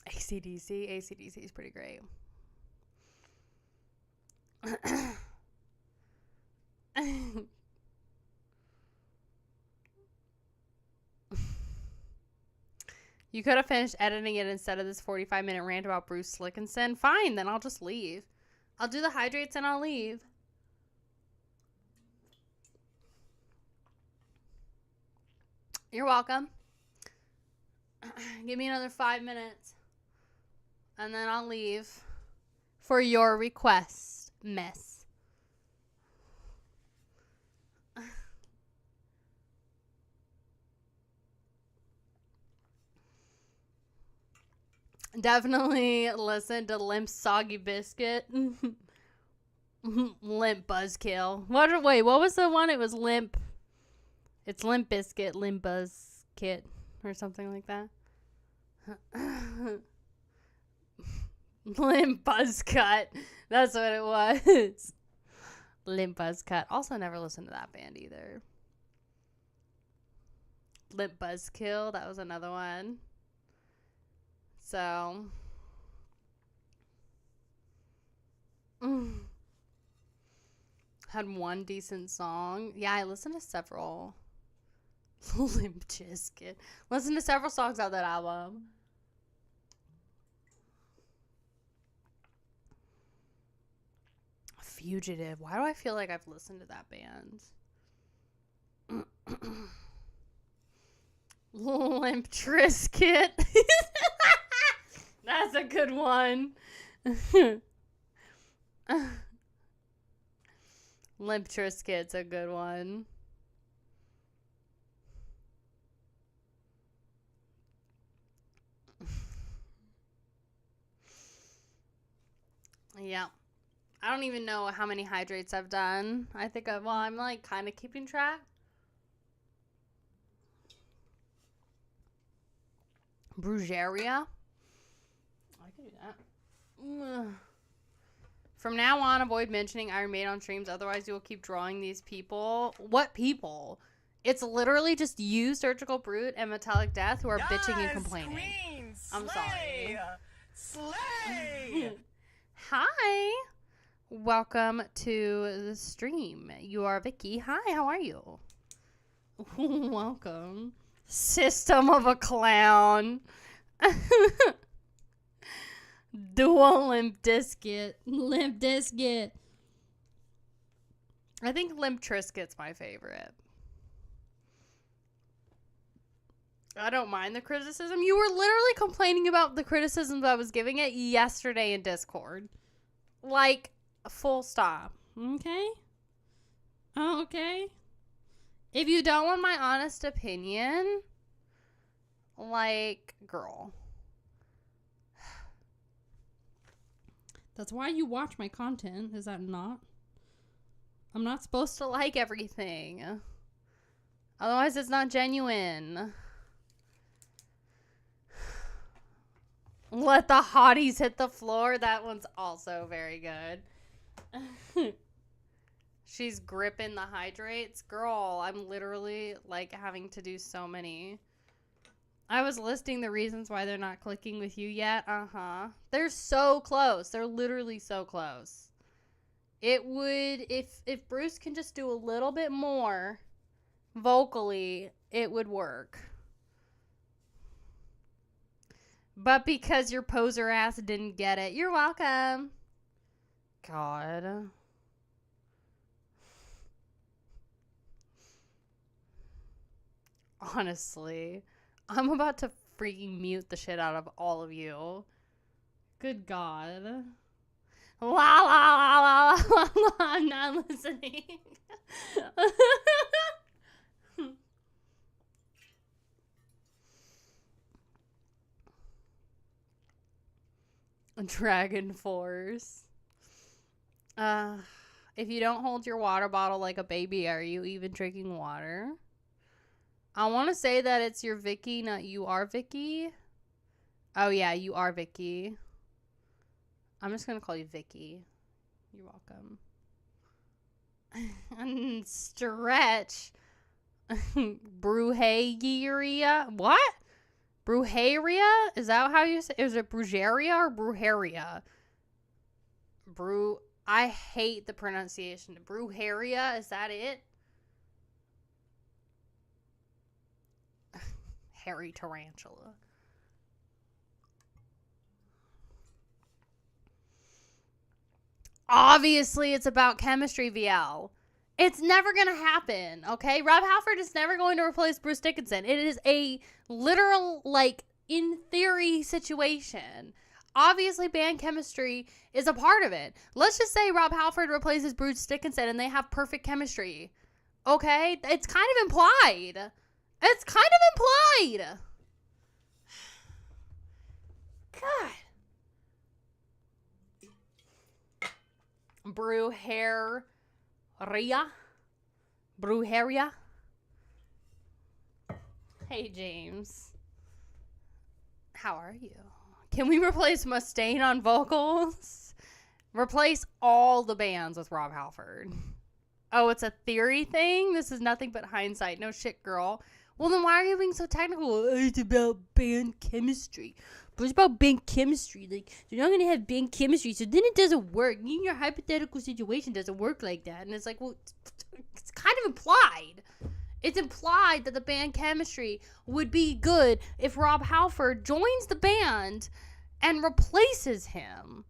AC/DC is pretty great. You could have finished editing it instead of this 45-minute rant about Bruce Slickinson. Fine, then I'll just leave. I'll do the hydrates and I'll leave. You're welcome. Give me another 5 minutes. And then I'll leave for your request, miss. Definitely listen to Limp Soggy Biscuit. Limp Buzzkill. Wait, what was the one? It was Limp. It's Limp Biscuit, Limp Buzzkit, or something like that. Limp Buzzcut. That's what it was. Limp Buzzcut. Also never listened to that band either. Limp Buzzkill. That was another one. So. Had one decent song. Yeah, I listened to several. Limp Bizkit. Listened to several songs on that album. Fugitive. Why do I feel like I've listened to that band? Limp Trizkit. That's a good one. Limp Trizkit's a good one. Yeah. I don't even know how many hydrates I've done. I'm like kind of keeping track. Brujeria. I can do that. From now on, avoid mentioning Iron Maiden on streams. Otherwise, you will keep drawing these people. What people? It's literally just you, Surgical Brute, and Metallic Death who are bitching and complaining. Queen, I'm sorry. Slay! Hi. Welcome to the stream. You are Vicky. Hi, how are you? Welcome. System of a Clown. Dual Limp Bizkit. Limp Bizkit. I think Limp Trizkit's my favorite. I don't mind the criticism. You were literally complaining about the criticisms I was giving it yesterday in Discord. Like, full stop. Okay? Oh, okay. If you don't want my honest opinion, like, girl. That's why you watch my content, is that not? I'm not supposed to like everything. Otherwise, it's not genuine. Let the hotties hit the floor. That one's also very good. She's gripping the hydrates. Girl, I'm literally, like, having to do so many. I was listing the reasons why they're not clicking with you yet. Uh-huh. They're so close. They're literally so close. It would, if Bruce can just do a little bit more vocally, it would work. But because your poser ass didn't get it, you're welcome. God. Honestly, I'm about to freaking mute the shit out of all of you. Good God. La la la la la la. I'm not listening. Dragon Force. If you don't hold your water bottle like a baby, are you even drinking water? I want to say that it's your Vicky, not you are Vicky. Oh yeah, you are Vicky. I'm just gonna call you Vicky. You're welcome. And Stretch. Brujeria. What? Brujeria? Is that how you say? Is it Brujeria or Brujeria? I hate the pronunciation. Brujeria, is that it? Hairy tarantula. Obviously, it's about chemistry, VL. It's never going to happen, okay? Rob Halford is never going to replace Bruce Dickinson. It is a literal, like, in theory situation. Obviously, band chemistry is a part of it. Let's just say Rob Halford replaces Bruce Dickinson and they have perfect chemistry. Okay? It's kind of implied. It's kind of implied. God. Brujeria. Hey, James. How are you? Can we replace Mustaine on vocals? Replace all the bands with Rob Halford. Oh, it's a theory thing? This is nothing but hindsight. No shit, girl. Well, then why are you being so technical? Oh, it's about band chemistry. But it's about band chemistry. Like, you're not going to have band chemistry, so then it doesn't work. In your hypothetical situation doesn't work like that. And it's like, well, it's kind of implied. It's implied that the band chemistry would be good if Rob Halford joins the band and replaces him.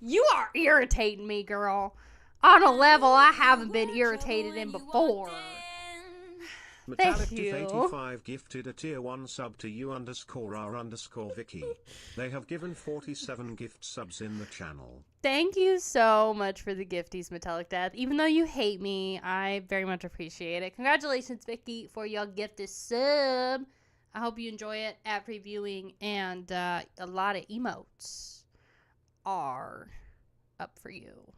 You are irritating me, girl. On a level I haven't been irritated in before. Metallic Diff 85 gifted a tier 1 sub to u_r_Vicky. They have given 47 gift subs in the channel. Thank you so much for the gifties, Metallic Death. Even though you hate me, I very much appreciate it. Congratulations, Vicky, for your gifted sub. I hope you enjoy it at previewing, and a lot of emotes are up for you.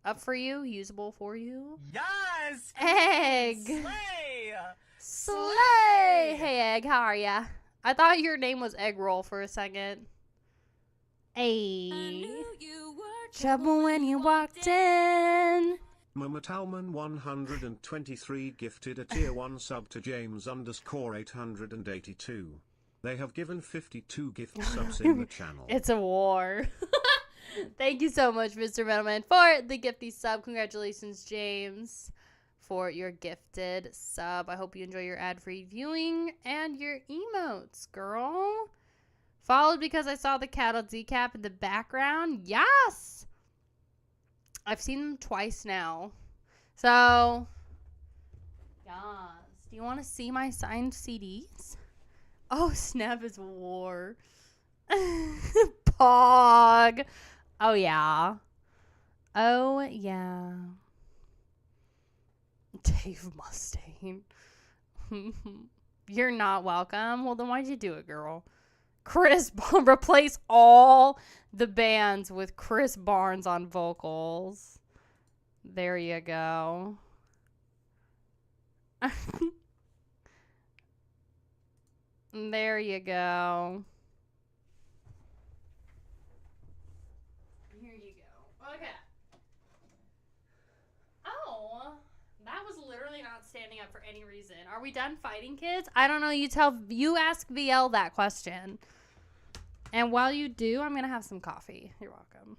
Up for you, usable for you. Yes! Egg! Slay! Slay! Hey, Egg, how are ya? I thought your name was Egg Roll for a second. Hey. Trouble when you walked in. Mamatalman 123 gifted a tier 1 sub to James_882. They have given 52 gift subs in the channel. It's a war. Thank you so much, Mr. Metalman, for the gifty sub. Congratulations, James, for your gifted sub. I hope you enjoy your ad-free viewing and your emotes, girl. Followed because I saw the cattle decap in the background. Yes! I've seen them twice now. So, yes. Do you want to see my signed CDs? Oh, snap is war. Pog. Oh, yeah. Oh, yeah. Dave Mustaine. You're not welcome. Well, then why'd you do it, girl? Replace all the bands with Chris Barnes on vocals. There you go. There you go. Here you go. Okay. Oh, that was literally not standing up for any reason. Are we done fighting, kids? I don't know. You ask VL that question. And while you do, I'm going to have some coffee. You're welcome.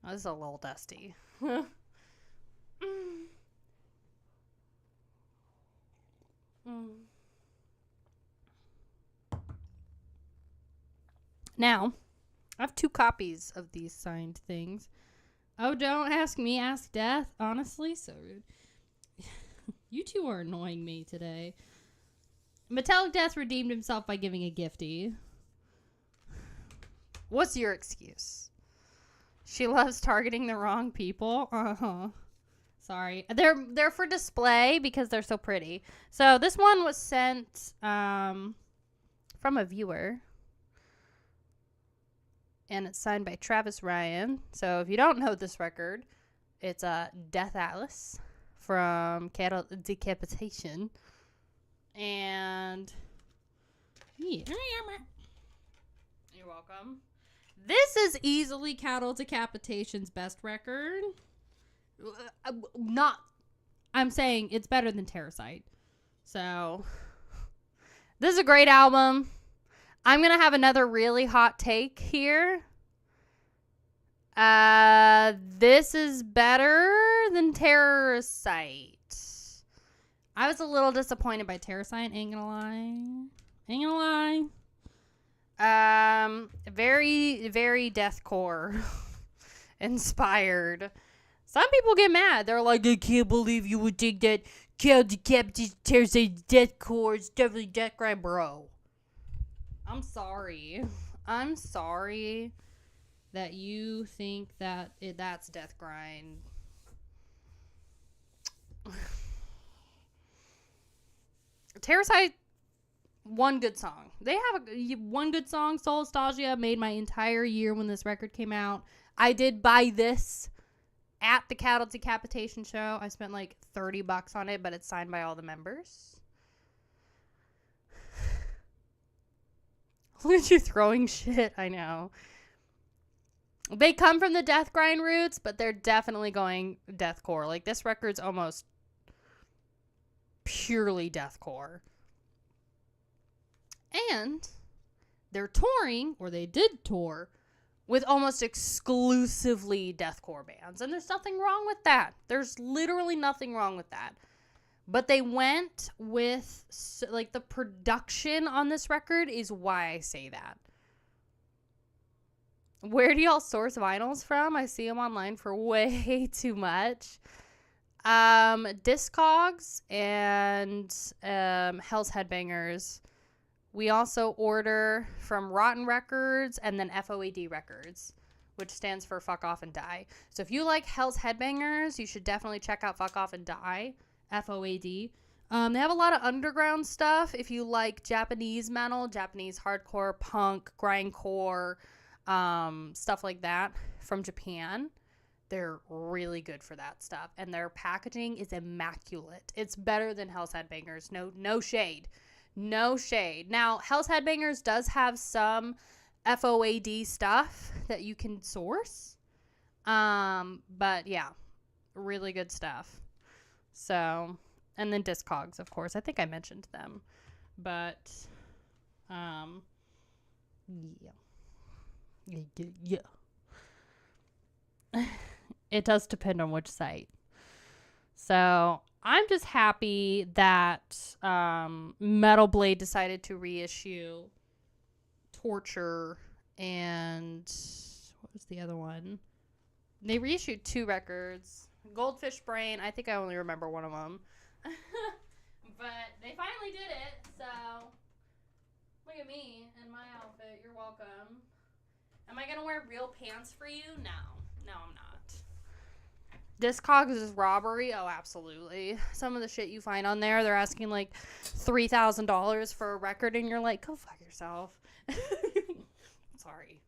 Oh, this is a little dusty. Now, I have 2 copies of these signed things. Oh, don't ask me, ask Death. Honestly, so rude. You two are annoying me today. Metallic Death redeemed himself by giving a gifty. What's your excuse? She loves targeting the wrong people? Uh-huh. Sorry. They're for display because they're so pretty. So this one was sent from a viewer. And it's signed by Travis Ryan. So if you don't know this record, it's Death Atlas from Cattle Decapitation. And yeah. You're welcome. This is easily Cattle Decapitation's best record. I'm saying it's better than Terracite. So this is a great album. I'm going to have another really hot take here. This is better than Terracite. I was a little disappointed by Terracite, ain't gonna lie. very, very deathcore inspired. Some people get mad. They're like, I can't believe you would think that Child Decapitator's a deathcore. It's definitely deathcore, bro. I'm sorry. I'm sorry that you think that that's death grind. Terracite, one good song. They have one good song. Solastalgia made my entire year when this record came out. I did buy this at the Cattle Decapitation show. I spent like $30 on it, but it's signed by all the members. Look at you throwing shit. I know. They come from the death grind roots, but they're definitely going deathcore. Like, this record's almost purely deathcore. And they're touring, or they did tour, with almost exclusively deathcore bands. And there's nothing wrong with that. There's literally nothing wrong with that. But they went with, like, the production on this record is why I say that. Where do y'all source vinyls from? I see them online for way too much. Discogs and Hell's Headbangers. We also order from Rotten Records and then FOAD Records, which stands for Fuck Off and Die. So if you like Hell's Headbangers, you should definitely check out Fuck Off and Die, FOAD. They have a lot of underground stuff. If you like Japanese metal, Japanese hardcore, punk, grindcore, stuff like that from Japan, they're really good for that stuff. And their packaging is immaculate. It's better than Hell's Headbangers. No shade. No shade. Now, Hell's Headbangers does have some FOAD stuff that you can source. But yeah, really good stuff. So, and then Discogs, of course. I think I mentioned them. But, yeah. Yeah. It does depend on which site. So, I'm just happy that Metal Blade decided to reissue Torture and what was the other one? They reissued 2 records. Goldfish Brain, I think I only remember one of them. But they finally did it, so look at me in my outfit. You're welcome. Am I going to wear real pants for you? No, I'm not. Discogs is robbery? Oh, absolutely. Some of the shit you find on there, they're asking like $3,000 for a record, and you're like, go fuck yourself. Sorry.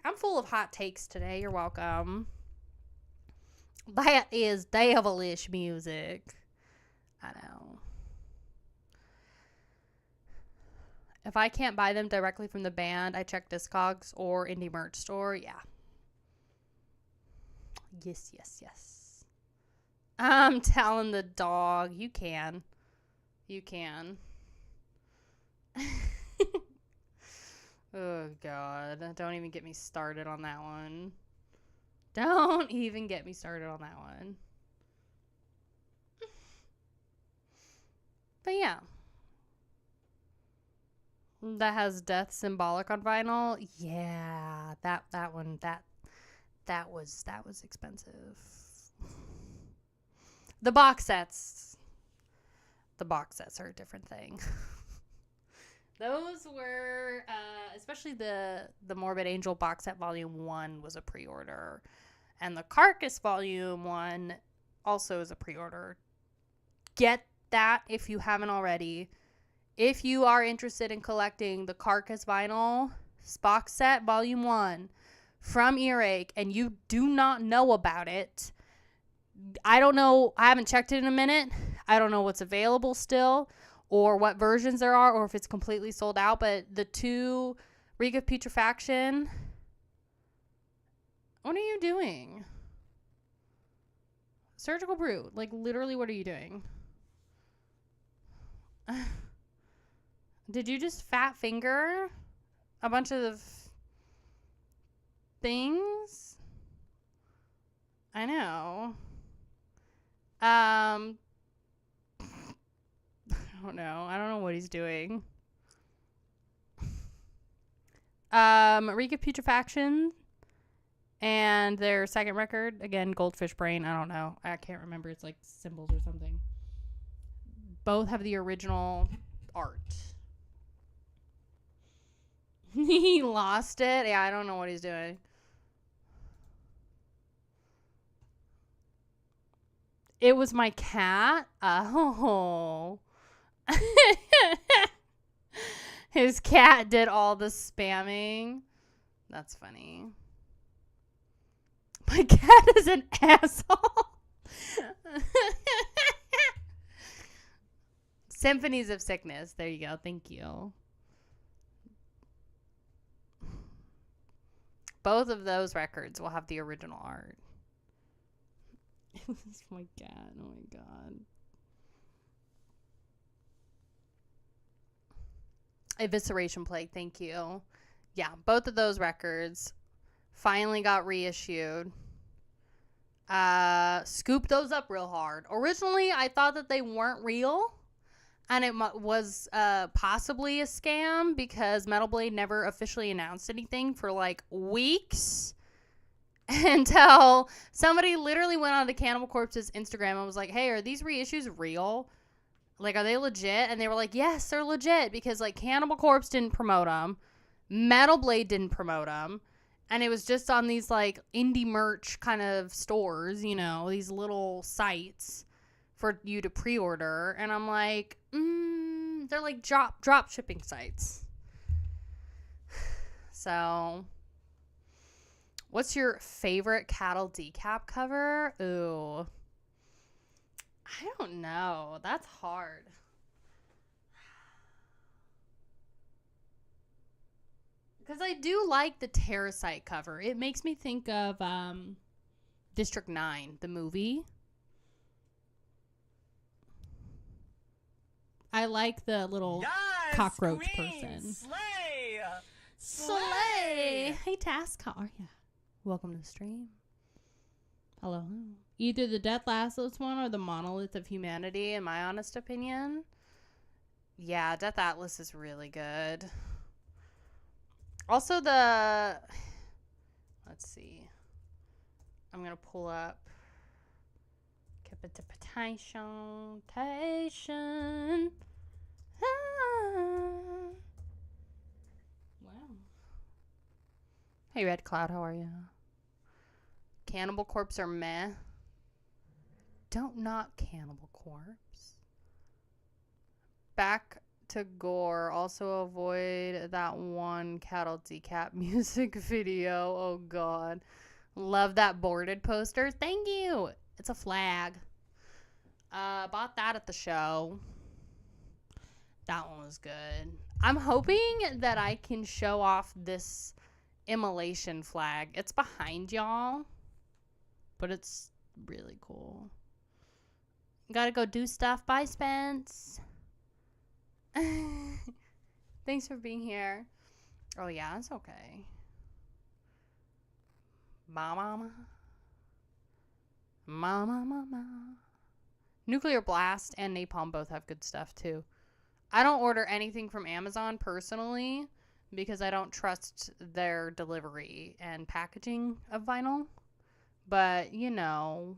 I'm full of hot takes today. You're welcome. That is devilish music. I know. If I can't buy them directly from the band, I check Discogs or Indie Merch Store. Yeah. Yes. I'm telling the dog, you can. Oh, God. Don't even get me started on that one. But yeah. That has death symbolic on vinyl. Yeah, that one, that was expensive. The box sets are a different thing. Those were, especially the Morbid Angel box set volume 1 was a pre-order. And the Carcass volume 1 also is a pre-order. Get that if you haven't already. If you are interested in collecting the Carcass vinyl box set volume 1 from Earache and you do not know about it, I don't know. I haven't checked it in a minute. I don't know what's available still or what versions there are or if it's completely sold out. But the 2 Reek of Putrefaction. What are you doing? Surgical Brew. Like, literally, what are you doing? Did you just fat finger a bunch of things? I know. I don't know. I don't know what he's doing. Reek of Putrefaction and their second record, again, Goldfish Brain. I don't know. I can't remember. It's like symbols or something. Both have the original art. He lost it. Yeah, I don't know what he's doing. It was my cat. Oh. His cat did all the spamming. That's funny. My cat is an asshole. Symphonies of Sickness. There you go. Thank you. Both of those records will have the original art. It's my cat. Oh my god. Evisceration Plague. Thank you. Yeah, both of those records finally got reissued. Scooped those up real hard. Originally, I thought that they weren't real. And it was possibly a scam because Metal Blade never officially announced anything for like weeks until somebody literally went on to Cannibal Corpse's Instagram and was like, hey, are these reissues real? Like, are they legit? And they were like, yes, they're legit because like Cannibal Corpse didn't promote them. Metal Blade didn't promote them. And it was just on these like indie merch kind of stores, you know, these little sites for you to pre-order. And I'm like, they're like drop shipping sites. So, what's your favorite Cattle Decap cover? Ooh. I don't know. That's hard. Because I do like the Terrasite cover. It makes me think of District 9, the movie. I like the little cockroach person. Slay! Slay! Hey, Task, how are you? Welcome to the stream. Hello. Either the Death Atlas one or the Monolith of Humanity, in my honest opinion. Yeah, Death Atlas is really good. Also, let's see. I'm going to pull up Capitation. Wow. Hey, Red Cloud, how are you? Cannibal Corpse or meh? Don't knock Cannibal Corpse. Back to Gore. Also avoid that one Cattle Decap music video. Oh, God. Love that boarded poster. Thank you. It's a flag. Bought that at the show. That one was good. I'm hoping that I can show off this immolation flag. It's behind y'all, but it's really cool. Gotta go do stuff. Bye, Spence. Thanks for being here. Oh, yeah, it's okay. Mama. Nuclear Blast and Napalm both have good stuff, too. I don't order anything from Amazon personally because I don't trust their delivery and packaging of vinyl. But, you know,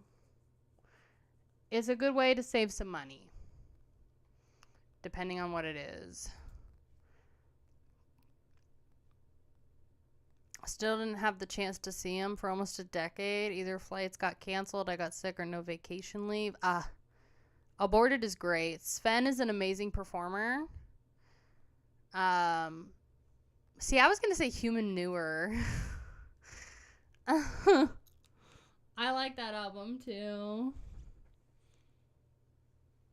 it's a good way to save some money, depending on what it is. Still didn't have the chance to see him for almost a decade. Either flights got canceled, I got sick, or no vacation leave. Aborted is great. Sven is an amazing performer. See, I was going to say Human Newer. I like that album, too.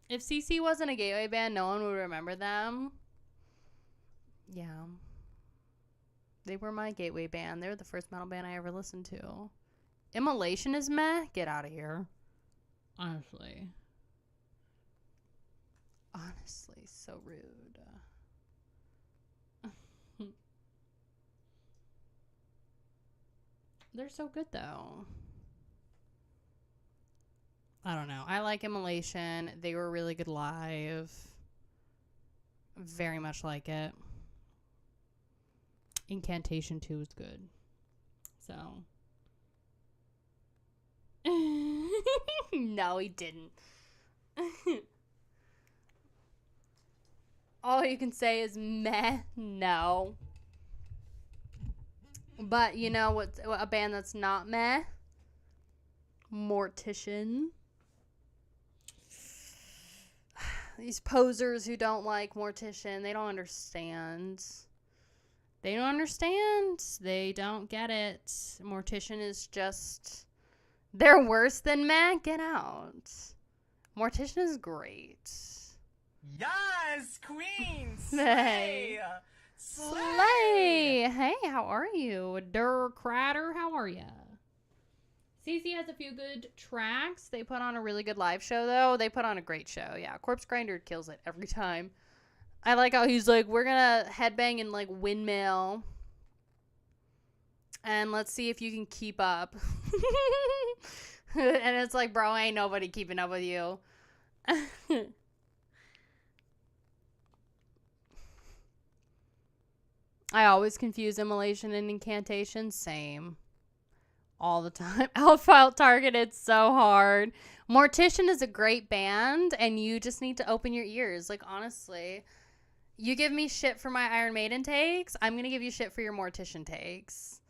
If CC wasn't a gateway band, no one would remember them. Yeah. They were my gateway band. They were the first metal band I ever listened to. Immolation is meh? Get out of here. Honestly. Honestly, so rude. They're so good, though. I don't know. I like Immolation. They were really good live. Very much like it. Incantation 2 is good. So. No, he didn't. All you can say is meh, no. But you know what? A band that's not meh? Mortician. These posers who don't like Mortician, they don't understand. They don't understand. They don't get it. Mortician is just... They're worse than meh. Get out. Mortician is great. Yes, queen! Slay! Slay! Hey, how are you? Der Cratter, how are ya? Cece has a few good tracks. They put on a really good live show, though. They put on a great show. Yeah, Corpse Grinder kills it every time. I like how he's like, we're gonna headbang and like windmill. And let's see if you can keep up. And it's like, bro, ain't nobody keeping up with you. I always confuse immolation and incantation. Same. All the time. Outfile target, it's so hard. Mortician is a great band, and you just need to open your ears. Like, honestly, you give me shit for my Iron Maiden takes, I'm gonna give you shit for your Mortician takes.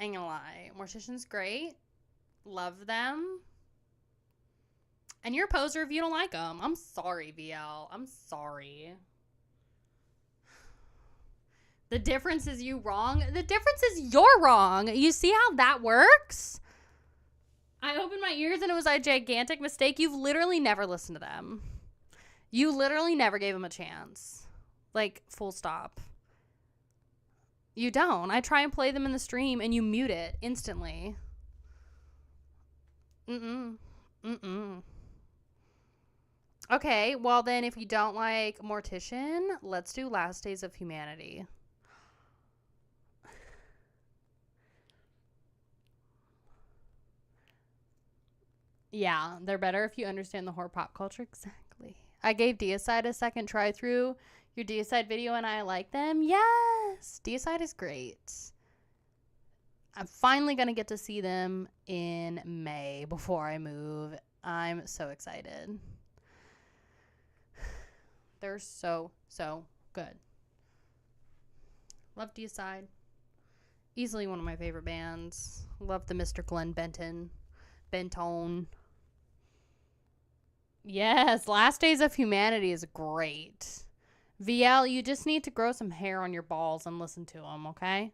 Ain't gonna lie. Mortician's great. Love them. And you're a poser if you don't like them. I'm sorry, VL. I'm sorry. The difference is you wrong. The difference is you're wrong. You see how that works? I opened my ears and it was a gigantic mistake. You've literally never listened to them. You literally never gave them a chance. Like, full stop. You don't. I try and play them in the stream and you mute it instantly. Okay, well then if you don't like Mortician, let's do Last Days of Humanity. Yeah, they're better if you understand the horror pop culture. Exactly. I gave Deicide a second try through your Deicide video and I like them. Yes, Deicide is great. I'm finally going to get to see them in May before I move. I'm so excited. They're so, so good. Love Deicide. Easily one of my favorite bands. Love the Mr. Glenn Benton. Yes, Last Days of Humanity is great. VL, you just need to grow some hair on your balls and listen to them, okay?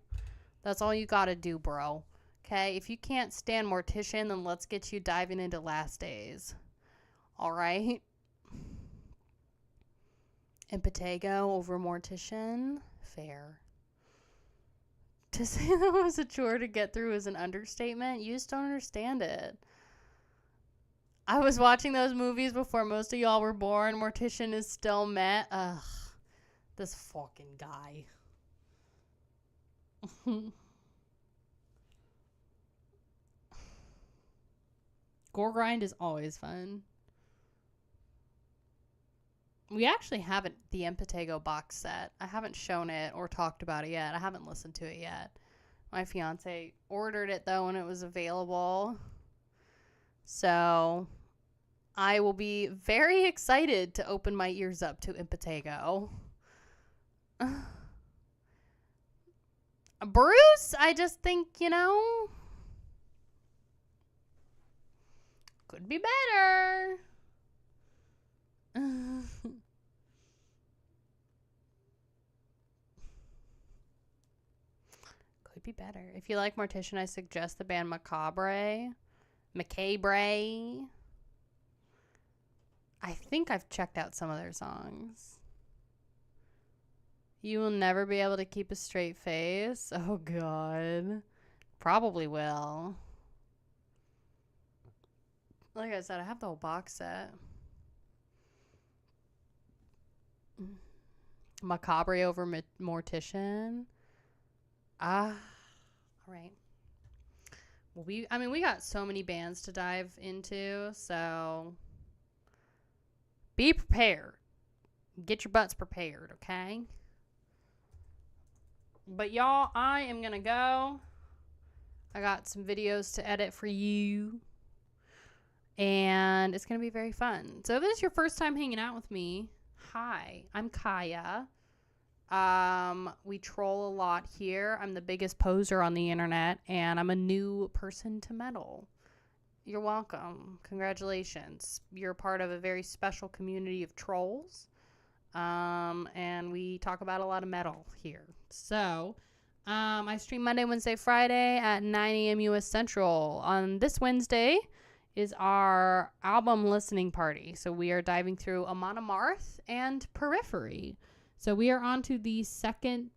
That's all you gotta do, bro. Okay? If you can't stand Mortician, then let's get you diving into Last Days. Alright? Impetigo over Mortician. Fair. To say that was a chore to get through is an understatement. You just don't understand it. I was watching those movies before most of y'all were born. Mortician is still met. Ugh. This fucking guy. Gore Grind is always fun. We actually have the Impetigo box set. I haven't shown it or talked about it yet. I haven't listened to it yet. My fiance ordered it, though, when it was available. So I will be very excited to open my ears up to Impetigo. Bruce, I just think, you know, could be better. Could be better. If you like Mortician, I suggest the band Macabre. I think I've checked out some of their songs. You will never be able to keep a straight face. Oh, God. Probably will. Like I said, I have the whole box set. Macabre over Mortician. All right. Well, we got so many bands to dive into, so be prepared. Get your butts prepared, okay? But y'all, I am going to go. I got some videos to edit for you. And it's going to be very fun. So if this is your first time hanging out with me, hi, I'm Kaya. We troll a lot here. I'm the biggest poser on the internet, and I'm a new person to metal. You're welcome. Congratulations. You're part of a very special community of trolls. And we talk about a lot of metal here. So, I stream Monday, Wednesday, Friday at 9 a.m. U.S. Central. On this Wednesday is our album listening party. So we are diving through Amon Amarth and Periphery. So we are on to the second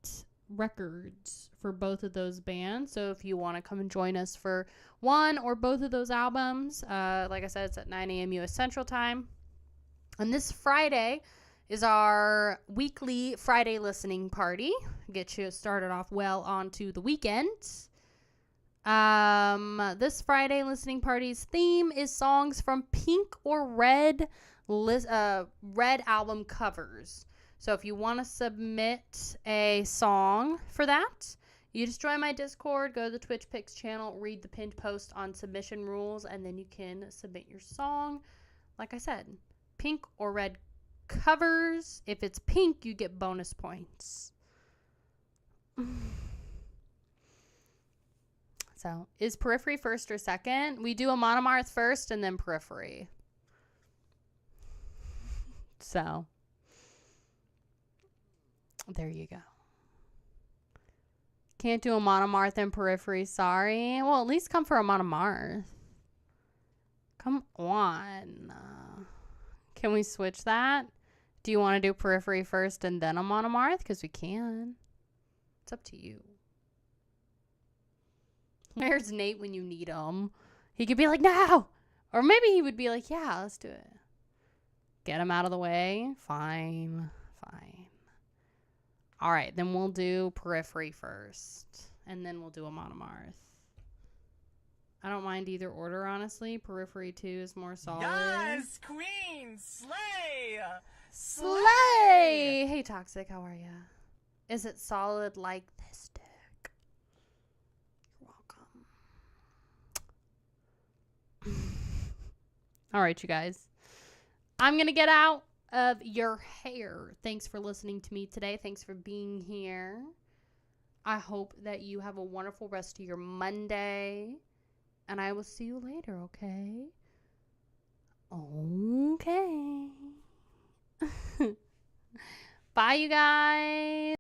records for both of those bands. So if you want to come and join us for one or both of those albums, like I said, it's at 9 a.m. U.S. Central Time. And this Friday is our weekly Friday listening party. Get you started off well onto the weekend. This Friday listening party's theme is songs from Pink or Red album covers. So if you want to submit a song for that, you just join my Discord, go to the Twitch Picks channel, read the pinned post on submission rules, and then you can submit your song. Like I said, Pink or Red covers. If it's pink, you get bonus points. So, is Periphery first or second? We do Amon Amarth first and then Periphery. So, there you go. Can't do Amon Amarth and Periphery, sorry. Well, at least come for Amon Amarth. Come on. Can we switch that? Do you want to do Periphery first and then Amon Amarth? Because we can. It's up to you. Where's Nate when you need him? He could be like, no! Or maybe he would be like, yeah, let's do it. Get him out of the way. Fine. All right, then we'll do Periphery first. And then we'll do Amon Amarth. I don't mind either order, honestly. Periphery 2 is more solid. Yes, queen! Slay! Slay! Hey, Toxic, how are ya? Is it solid like this dick? You're welcome. All right, you guys. I'm going to get out of your hair. Thanks for listening to me today. Thanks for being here. I hope that you have a wonderful rest of your Monday. And I will see you later, okay? Okay. Bye, you guys.